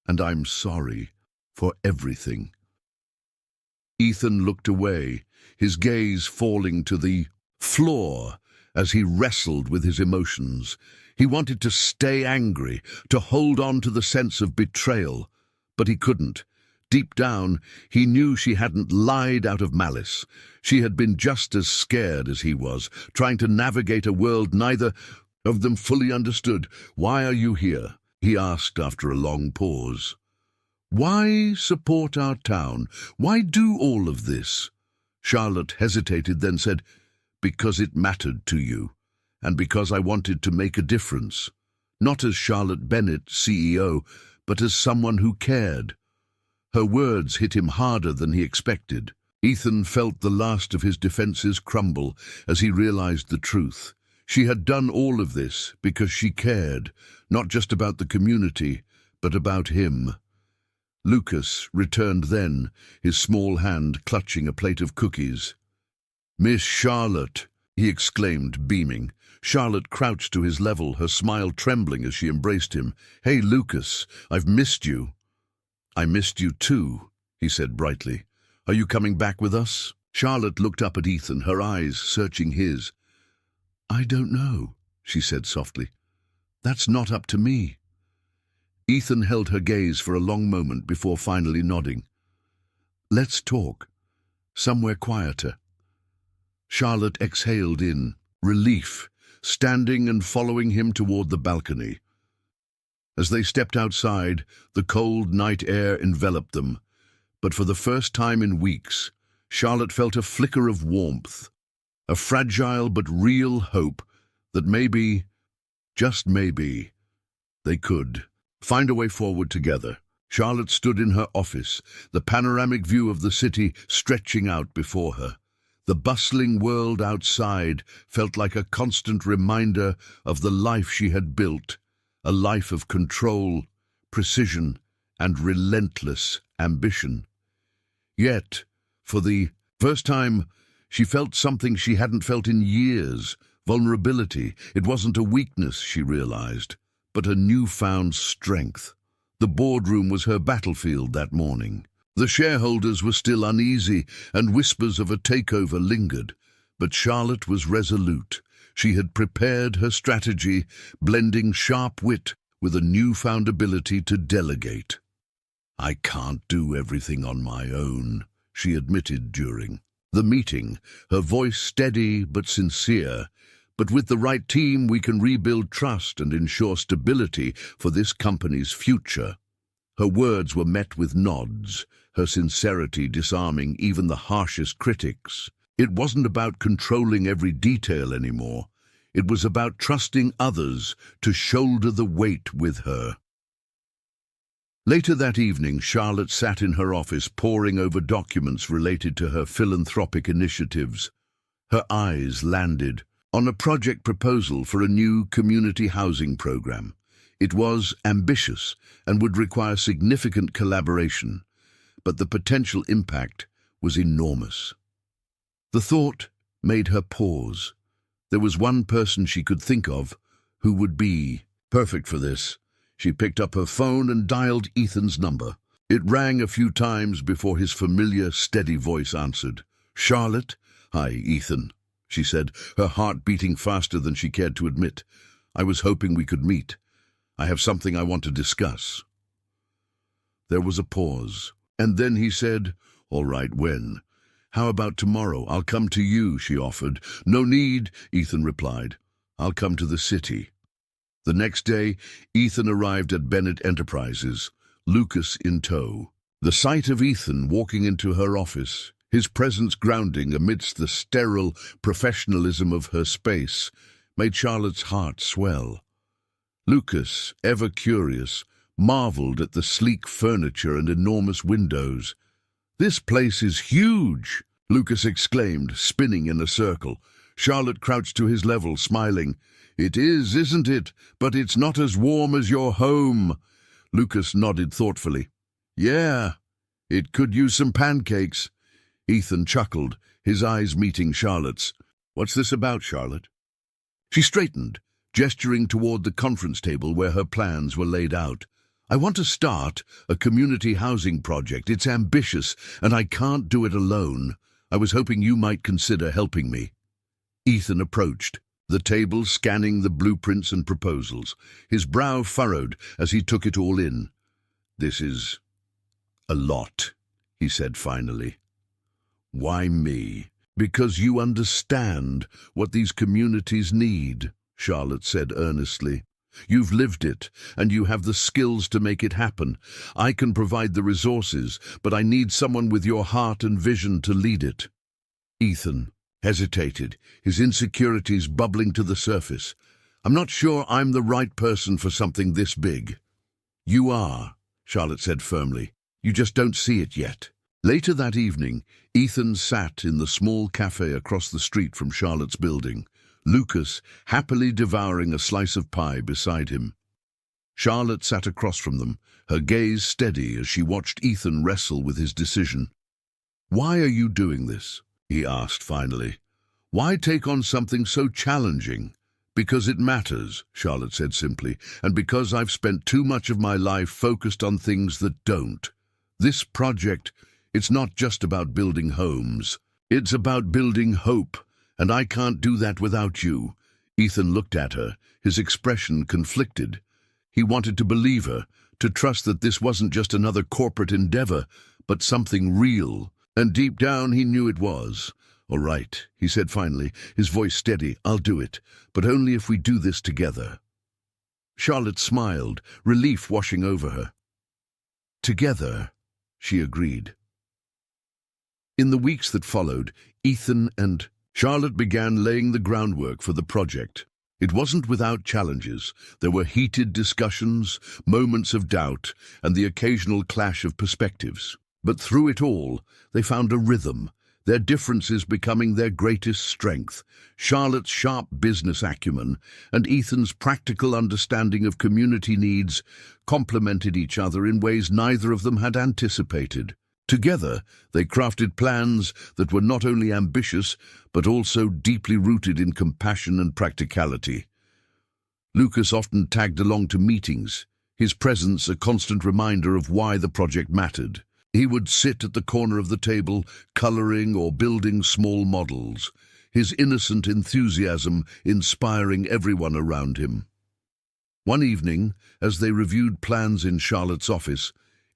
"and I'm sorry for everything." Ethan looked away, his gaze falling to the floor as he wrestled with his emotions. He wanted to stay angry, to hold on to the sense of betrayal, but he couldn't. Deep down, he knew she hadn't lied out of malice. She had been just as scared as he was, trying to navigate a world neither of them fully understood. "Why are you here?" he asked after a long pause. "Why support our town? Why do all of this?" Charlotte hesitated, then said, "Because it mattered to you, and because I wanted to make a difference. Not as Charlotte Bennett, CEO, but as someone who cared. Her words hit him harder than he expected. Ethan felt the last of his defenses crumble as he realized the truth. She had done all of this because she cared, not just about the community, but about him. Lucas returned then, his small hand clutching a plate of cookies. "Miss Charlotte," he exclaimed, beaming. Charlotte crouched to his level, her smile trembling as she embraced him. "Hey, Lucas, I've missed you." "I missed you too," he said brightly. "Are you coming back with us?" Charlotte looked up at Ethan, her eyes searching his. "I don't know," she said softly. "That's not up to me." Ethan held her gaze for a long moment before finally nodding. "Let's talk. Somewhere quieter." Charlotte exhaled in relief, standing and following him toward the balcony. As they stepped outside, the cold night air enveloped them, but for the first time in weeks, Charlotte felt a flicker of warmth, a fragile but real hope that maybe, just maybe, they could find a way forward together. Charlotte stood in her office, the panoramic view of the city stretching out before her. The bustling world outside felt like a constant reminder of the life she had built, a life of control, precision, and relentless ambition. Yet, for the first time, she felt something she hadn't felt in years, vulnerability. It wasn't a weakness, she realized, but a newfound strength. The boardroom was her battlefield that morning. The shareholders were still uneasy, and whispers of a takeover lingered. But Charlotte was resolute. She had prepared her strategy, blending sharp wit with a newfound ability to delegate. "I can't do everything on my own," she admitted during the meeting, her voice steady but sincere. "But with the right team, we can rebuild trust and ensure stability for this company's future." Her words were met with nods, her sincerity disarming even the harshest critics. It wasn't about controlling every detail anymore. It was about trusting others to shoulder the weight with her. Later that evening, Charlotte sat in her office poring over documents related to her philanthropic initiatives. Her eyes landed on a project proposal for a new community housing program. It was ambitious and would require significant collaboration, but the potential impact was enormous. The thought made her pause. There was one person she could think of who would be perfect for this. She picked up her phone and dialed Ethan's number. It rang a few times before his familiar, steady voice answered. "Charlotte?" "Hi, Ethan," she said, her heart beating faster than she cared to admit. "I was hoping we could meet. I have something I want to discuss." There was a pause, and then he said, "All right, when?" "How about tomorrow? I'll come to you," she offered. "No need," Ethan replied. "I'll come to the city." The next day, Ethan arrived at Bennett Enterprises, Lucas in tow. The sight of Ethan walking into her office, his presence grounding amidst the sterile professionalism of her space, made Charlotte's heart swell. Lucas, ever curious, marveled at the sleek furniture and enormous windows. "This place is huge!" Lucas exclaimed, spinning in a circle. Charlotte crouched to his level, smiling. "It is, isn't it? But it's not as warm as your home." Lucas nodded thoughtfully. "Yeah, it could use some pancakes." Ethan chuckled, his eyes meeting Charlotte's. "What's this about, Charlotte?" She straightened, gesturing toward the conference table where her plans were laid out. "I want to start a community housing project. It's ambitious, and I can't do it alone. I was hoping you might consider helping me." Ethan approached, the table scanning the blueprints and proposals, his brow furrowed as he took it all in. "This is a lot," he said finally. "Why me?" "Because you understand what these communities need," Charlotte said earnestly. "You've lived it, and you have the skills to make it happen. I can provide the resources, but I need someone with your heart and vision to lead it." Ethan hesitated, his insecurities bubbling to the surface. "I'm not sure I'm the right person for something this big." "You are," Charlotte said firmly. "You just don't see it yet." Later that evening, Ethan sat in the small cafe across the street from Charlotte's building, Lucas happily devouring a slice of pie beside him. Charlotte sat across from them, her gaze steady as she watched Ethan wrestle with his decision. "Why are you doing this?" he asked finally. "Why take on something so challenging?" "Because it matters," Charlotte said simply, "and because I've spent too much of my life focused on things that don't. This project, it's not just about building homes. It's about building hope, and I can't do that without you." Ethan looked at her, his expression conflicted. He wanted to believe her, to trust that this wasn't just another corporate endeavor, but something real. And deep down he knew it was. "All right," he said finally, his voice steady, "I'll do it, but only if we do this together." Charlotte smiled, relief washing over her. "Together," she agreed. In the weeks that followed, Ethan and Charlotte began laying the groundwork for the project. It wasn't without challenges. There were heated discussions, moments of doubt, and the occasional clash of perspectives. But through it all, they found a rhythm, their differences becoming their greatest strength. Charlotte's sharp business acumen and Ethan's practical understanding of community needs complemented each other in ways neither of them had anticipated. Together, they crafted plans that were not only ambitious, but also deeply rooted in compassion and practicality. Lucas often tagged along to meetings, his presence a constant reminder of why the project mattered. He would sit at the corner of the table, coloring or building small models, his innocent enthusiasm inspiring everyone around him. One evening, as they reviewed plans in Charlotte's office,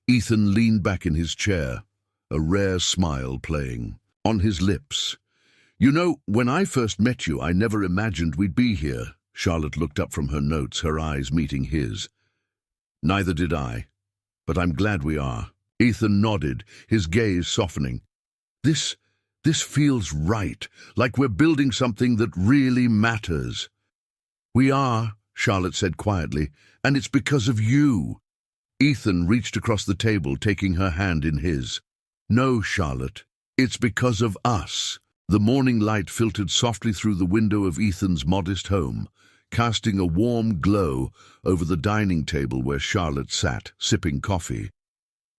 Ethan leaned back in his chair, a rare smile playing on his lips. "You know, when I first met you, I never imagined we'd be here." Charlotte looked up from her notes, her eyes meeting his. "Neither did I, but I'm glad we are." Ethan nodded, his gaze softening. This feels right, like we're building something that really matters." "We are," Charlotte said quietly, "and it's because of you." Ethan reached across the table, taking her hand in his. "No, Charlotte, it's because of us." The morning light filtered softly through the window of Ethan's modest home, casting a warm glow over the dining table where Charlotte sat, sipping coffee.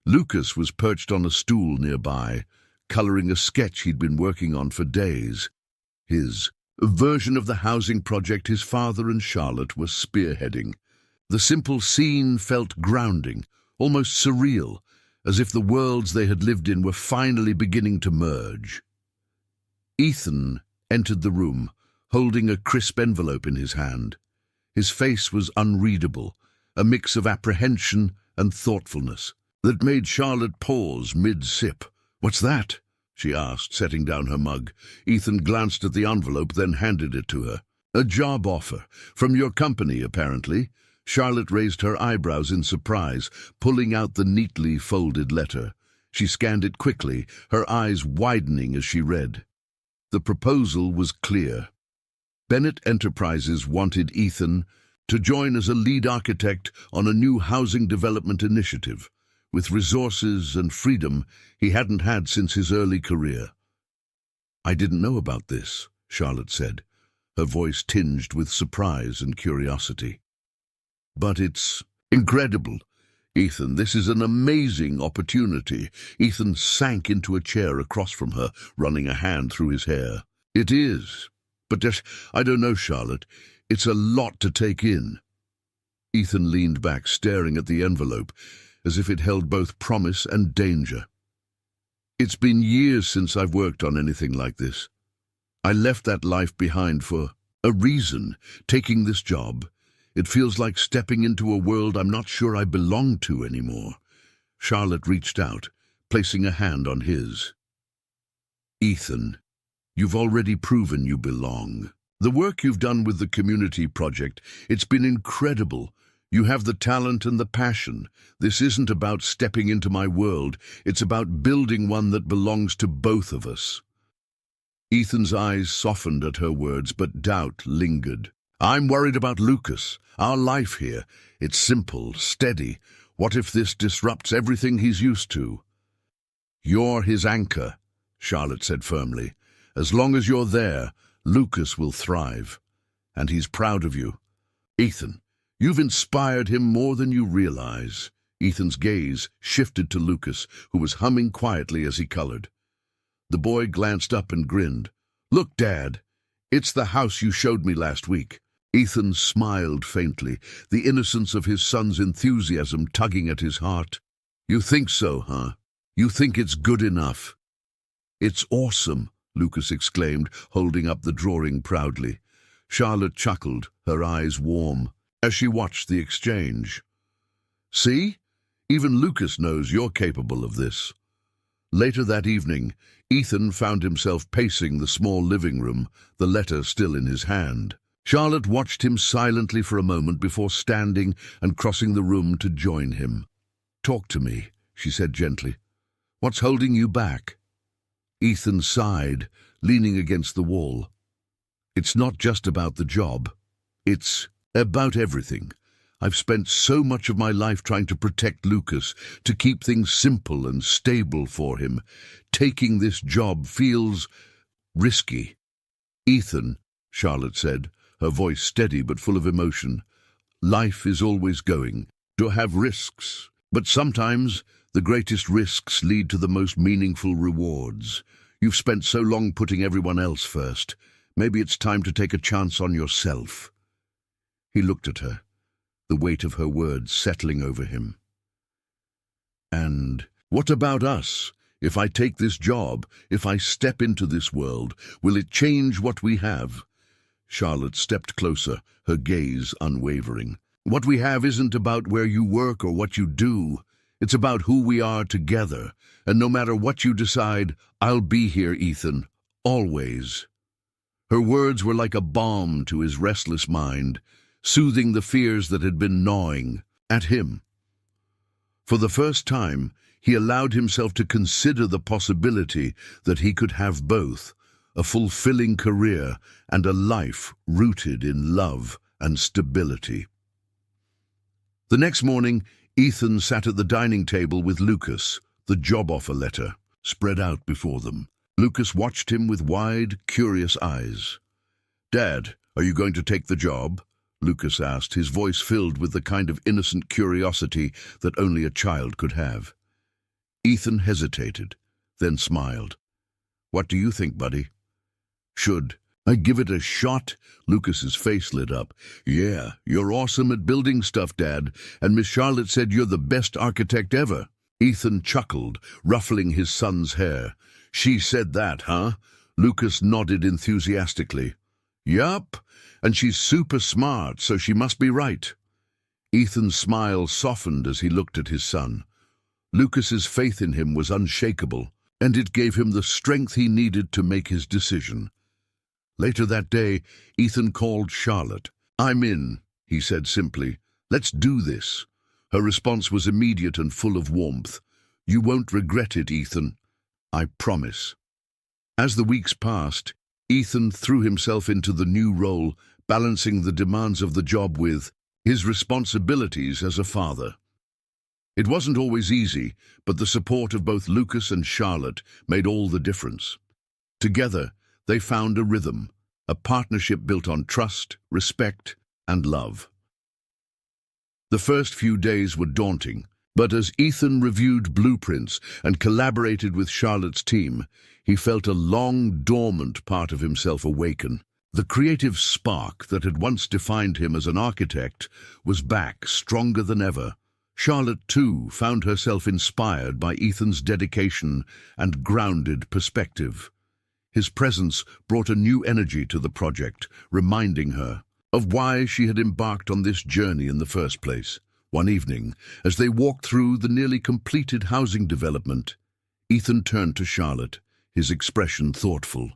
Lucas was perched on a stool nearby, coloring a sketch he'd been working on for days. His version of the housing project his father and Charlotte were spearheading. The simple scene felt grounding, almost surreal, as if the worlds they had lived in were finally beginning to merge. Ethan entered the room, holding a crisp envelope in his hand. His face was unreadable, a mix of apprehension and thoughtfulness that made Charlotte pause mid-sip. "What's that?" she asked, setting down her mug. Ethan glanced at the envelope, then handed it to her. "A job offer. From your company, apparently." Charlotte raised her eyebrows in surprise, pulling out the neatly folded letter. She scanned it quickly, her eyes widening as she read. The proposal was clear. Bennett Enterprises wanted Ethan to join as a lead architect on a new housing development initiative, with resources and freedom he hadn't had since his early career. "I didn't know about this," Charlotte said, her voice tinged with surprise and curiosity. "But it's incredible, Ethan. This is an amazing opportunity." Ethan sank into a chair across from her, running a hand through his hair. "It is. But I don't know, Charlotte. It's a lot to take in." Ethan leaned back, staring at the envelope, as if it held both promise and danger. "It's been years since I've worked on anything like this. I left that life behind for a reason, taking this job. It feels like stepping into a world I'm not sure I belong to anymore." Charlotte reached out, placing a hand on his. "Ethan, you've already proven you belong. The work you've done with the community project, it's been incredible. You have the talent and the passion. This isn't about stepping into my world. It's about building one that belongs to both of us." Ethan's eyes softened at her words, but doubt lingered. I'm worried about Lucas, our life here. It's simple, steady. What if this disrupts everything he's used to? You're his anchor, Charlotte said firmly. As long as you're there, Lucas will thrive. And he's proud of you. Ethan, you've inspired him more than you realize. Ethan's gaze shifted to Lucas, who was humming quietly as he colored. The boy glanced up and grinned. Look, Dad, it's the house you showed me last week. Ethan smiled faintly, the innocence of his son's enthusiasm tugging at his heart. You think so, huh? You think it's good enough? It's awesome, Lucas exclaimed, holding up the drawing proudly. Charlotte chuckled, her eyes warm, as she watched the exchange. See? Even Lucas knows you're capable of this. Later that evening, Ethan found himself pacing the small living room, the letter still in his hand. Charlotte watched him silently for a moment before standing and crossing the room to join him. Talk to me, she said gently. What's holding you back? Ethan sighed, leaning against the wall. It's not just about the job. It's about everything. I've spent so much of my life trying to protect Lucas, to keep things simple and stable for him. Taking this job feels risky. Ethan, Charlotte said, her voice steady but full of emotion. Life is always going to have risks, but sometimes the greatest risks lead to the most meaningful rewards. You've spent so long putting everyone else first. Maybe it's time to take a chance on yourself. He looked at her, the weight of her words settling over him. And what about us? If I take this job, if I step into this world, will it change what we have? Charlotte stepped closer, her gaze unwavering. What we have isn't about where you work or what you do. It's about who we are together. And no matter what you decide, I'll be here, Ethan, always. Her words were like a balm to his restless mind, soothing the fears that had been gnawing at him. For the first time, he allowed himself to consider the possibility that he could have both, a fulfilling career and a life rooted in love and stability. The next morning, Ethan sat at the dining table with Lucas, the job offer letter spread out before them. Lucas watched him with wide, curious eyes. Dad, are you going to take the job? Lucas asked, his voice filled with the kind of innocent curiosity that only a child could have. Ethan hesitated, then smiled. What do you think, buddy? Should I give it a shot? Lucas's face lit up. Yeah, you're awesome at building stuff, Dad, and Miss Charlotte said you're the best architect ever. Ethan chuckled, ruffling his son's hair. She said that, huh? Lucas nodded enthusiastically. Yup, and she's super smart, so she must be right. Ethan's smile softened as he looked at his son. Lucas's faith in him was unshakable, and it gave him the strength he needed to make his decision. Later that day, Ethan called Charlotte. I'm in, he said simply. Let's do this. Her response was immediate and full of warmth. You won't regret it, Ethan. I promise. As the weeks passed, Ethan threw himself into the new role, balancing the demands of the job with his responsibilities as a father. It wasn't always easy, but the support of both Lucas and Charlotte made all the difference. Together, they found a rhythm, a partnership built on trust, respect, and love. The first few days were daunting, but as Ethan reviewed blueprints and collaborated with Charlotte's team, he felt a long, dormant part of himself awaken. The creative spark that had once defined him as an architect was back, stronger than ever. Charlotte, too, found herself inspired by Ethan's dedication and grounded perspective. His presence brought a new energy to the project, reminding her of why she had embarked on this journey in the first place. One evening, as they walked through the nearly completed housing development, Ethan turned to Charlotte, his expression thoughtful.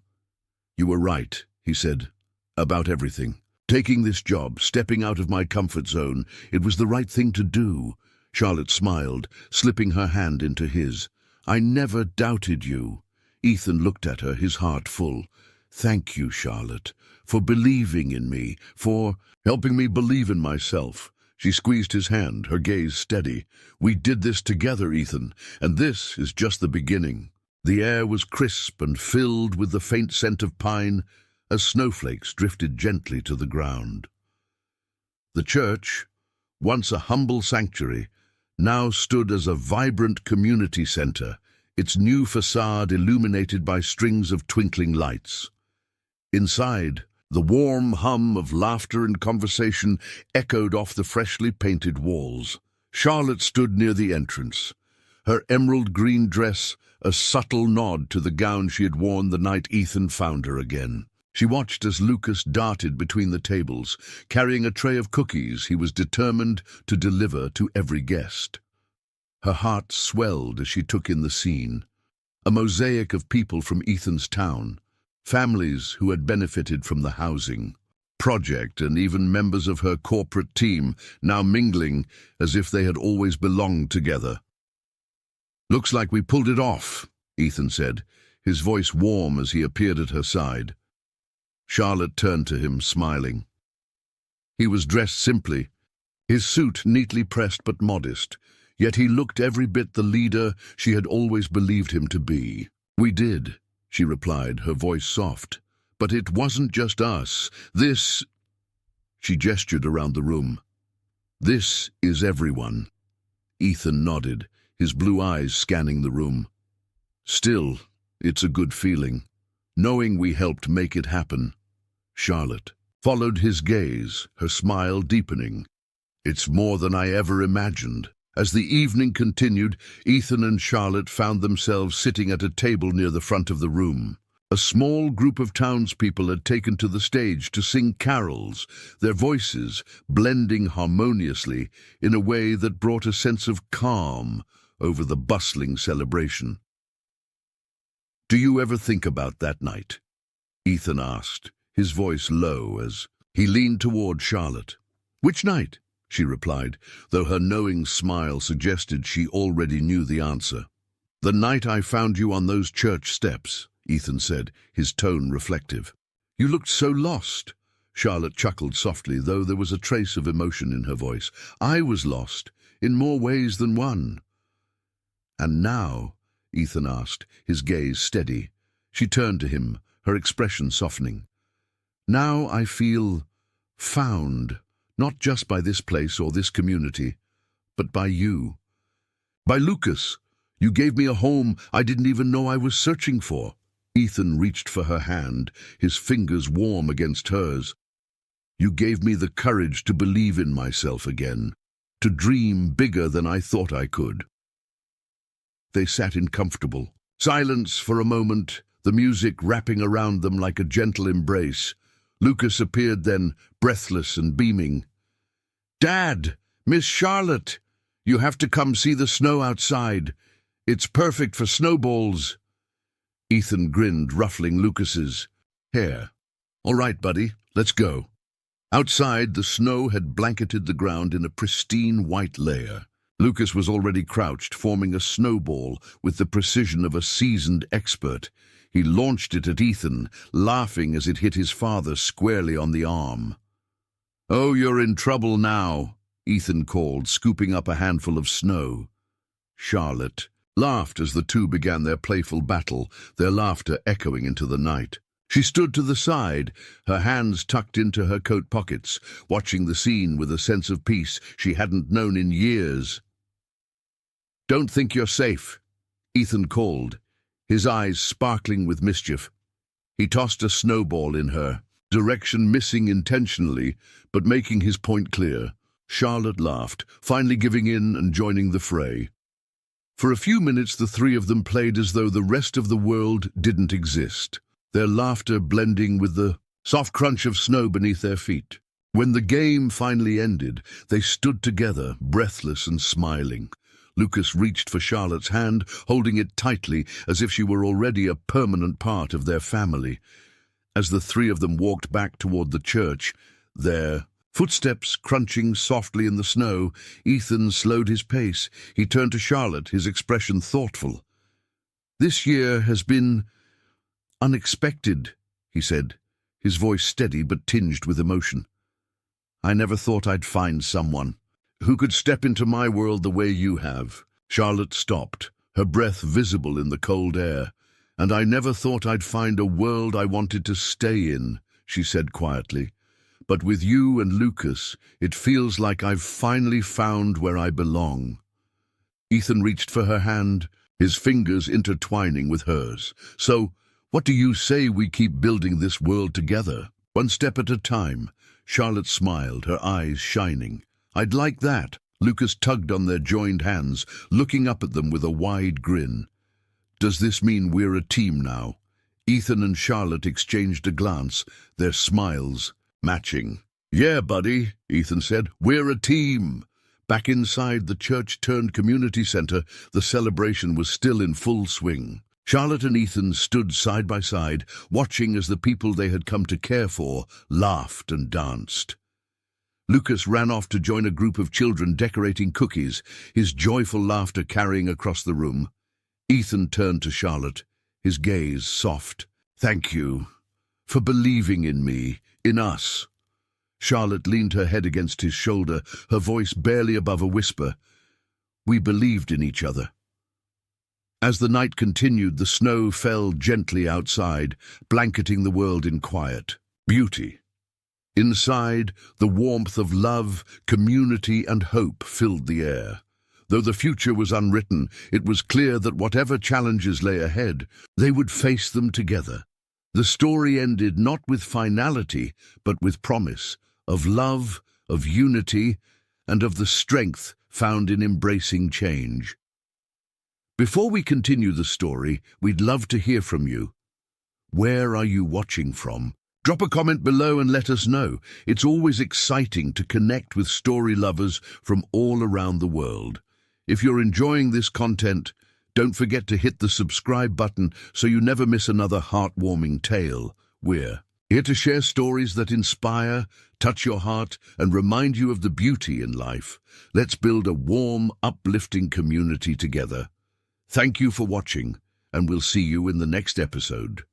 You were right, he said, about everything. Taking this job, stepping out of my comfort zone, it was the right thing to do. Charlotte smiled, slipping her hand into his. I never doubted you. Ethan looked at her, his heart full. Thank you, Charlotte, for believing in me, for helping me believe in myself. She squeezed his hand, her gaze steady. We did this together, Ethan, and this is just the beginning. The air was crisp and filled with the faint scent of pine as snowflakes drifted gently to the ground. The church, once a humble sanctuary, now stood as a vibrant community center, its new facade illuminated by strings of twinkling lights. Inside, the warm hum of laughter and conversation echoed off the freshly painted walls. Charlotte stood near the entrance, her emerald green dress a subtle nod to the gown she had worn the night Ethan found her again. She watched as Lucas darted between the tables, carrying a tray of cookies he was determined to deliver to every guest. Her heart swelled as she took in the scene. A mosaic of people from Ethan's town, families who had benefited from the housing project, and even members of her corporate team now mingling as if they had always belonged together. "Looks like we pulled it off," Ethan said, his voice warm as he appeared at her side. Charlotte turned to him, smiling. He was dressed simply, his suit neatly pressed but modest, yet he looked every bit the leader she had always believed him to be. "We did," she replied, her voice soft. "But it wasn't just us. This—" She gestured around the room. "This is everyone." Ethan nodded, his blue eyes scanning the room. "Still, it's a good feeling, knowing we helped make it happen." Charlotte followed his gaze, her smile deepening. "It's more than I ever imagined." As the evening continued, Ethan and Charlotte found themselves sitting at a table near the front of the room. A small group of townspeople had taken to the stage to sing carols, their voices blending harmoniously in a way that brought a sense of calm over the bustling celebration. "Do you ever think about that night?" Ethan asked, his voice low as he leaned toward Charlotte. "Which night?" she replied, though her knowing smile suggested she already knew the answer. "The night I found you on those church steps," Ethan said, his tone reflective. "You looked so lost." Charlotte chuckled softly, though there was a trace of emotion in her voice. "I was lost, in more ways than one." "And now?" Ethan asked, his gaze steady. She turned to him, her expression softening. "Now I feel found, not just by this place or this community, but by you. By Lucas. You gave me a home I didn't even know I was searching for." Ethan reached for her hand, his fingers warm against hers. "You gave me the courage to believe in myself again, to dream bigger than I thought I could." They sat in comfortable silence for a moment, the music wrapping around them like a gentle embrace. Lucas appeared then, breathless and beaming. "Dad, Miss Charlotte, you have to come see the snow outside. It's perfect for snowballs." Ethan grinned, ruffling Lucas's hair. "All right, buddy, let's go." Outside, the snow had blanketed the ground in a pristine white layer. Lucas was already crouched, forming a snowball with the precision of a seasoned expert. He launched it at Ethan, laughing as it hit his father squarely on the arm. "Oh, you're in trouble now," Ethan called, scooping up a handful of snow. Charlotte laughed as the two began their playful battle, their laughter echoing into the night. She stood to the side, her hands tucked into her coat pockets, watching the scene with a sense of peace she hadn't known in years. "Don't think you're safe," Ethan called, his eyes sparkling with mischief. He tossed a snowball in her, direction missing intentionally, but making his point clear. Charlotte laughed, finally giving in and joining the fray. For a few minutes the three of them played as though the rest of the world didn't exist, their laughter blending with the soft crunch of snow beneath their feet. When the game finally ended, they stood together, breathless and smiling. Lucas reached for Charlotte's hand, holding it tightly as if she were already a permanent part of their family. As the three of them walked back toward the church, their footsteps crunching softly in the snow, Ethan slowed his pace. He turned to Charlotte, his expression thoughtful. "This year has been unexpected," he said, his voice steady but tinged with emotion. "I never thought I'd find someone who could step into my world the way you have." Charlotte stopped, her breath visible in the cold air. "And I never thought I'd find a world I wanted to stay in," she said quietly. "But with you and Lucas, it feels like I've finally found where I belong." Ethan reached for her hand, his fingers intertwining with hers. "So, what do you say we keep building this world together? One step at a time." Charlotte smiled, her eyes shining. "I'd like that." Lucas tugged on their joined hands, looking up at them with a wide grin. "Does this mean we're a team now?" Ethan and Charlotte exchanged a glance, their smiles matching. "Yeah, buddy," Ethan said. "We're a team." Back inside the church-turned community center, the celebration was still in full swing. Charlotte and Ethan stood side by side, watching as the people they had come to care for laughed and danced. Lucas ran off to join a group of children decorating cookies, his joyful laughter carrying across the room. Ethan turned to Charlotte, his gaze soft. "Thank you for believing in me, in us." Charlotte leaned her head against his shoulder, her voice barely above a whisper. "We believed in each other." As the night continued, the snow fell gently outside, blanketing the world in quiet beauty. Inside, the warmth of love, community, and hope filled the air. Though the future was unwritten, it was clear that whatever challenges lay ahead, they would face them together. The story ended not with finality, but with promise of love, of unity, and of the strength found in embracing change. Before we continue the story, we'd love to hear from you. Where are you watching from? Drop a comment below and let us know. It's always exciting to connect with story lovers from all around the world. If you're enjoying this content, don't forget to hit the subscribe button so you never miss another heartwarming tale. We're here to share stories that inspire, touch your heart, and remind you of the beauty in life. Let's build a warm, uplifting community together. Thank you for watching, and we'll see you in the next episode.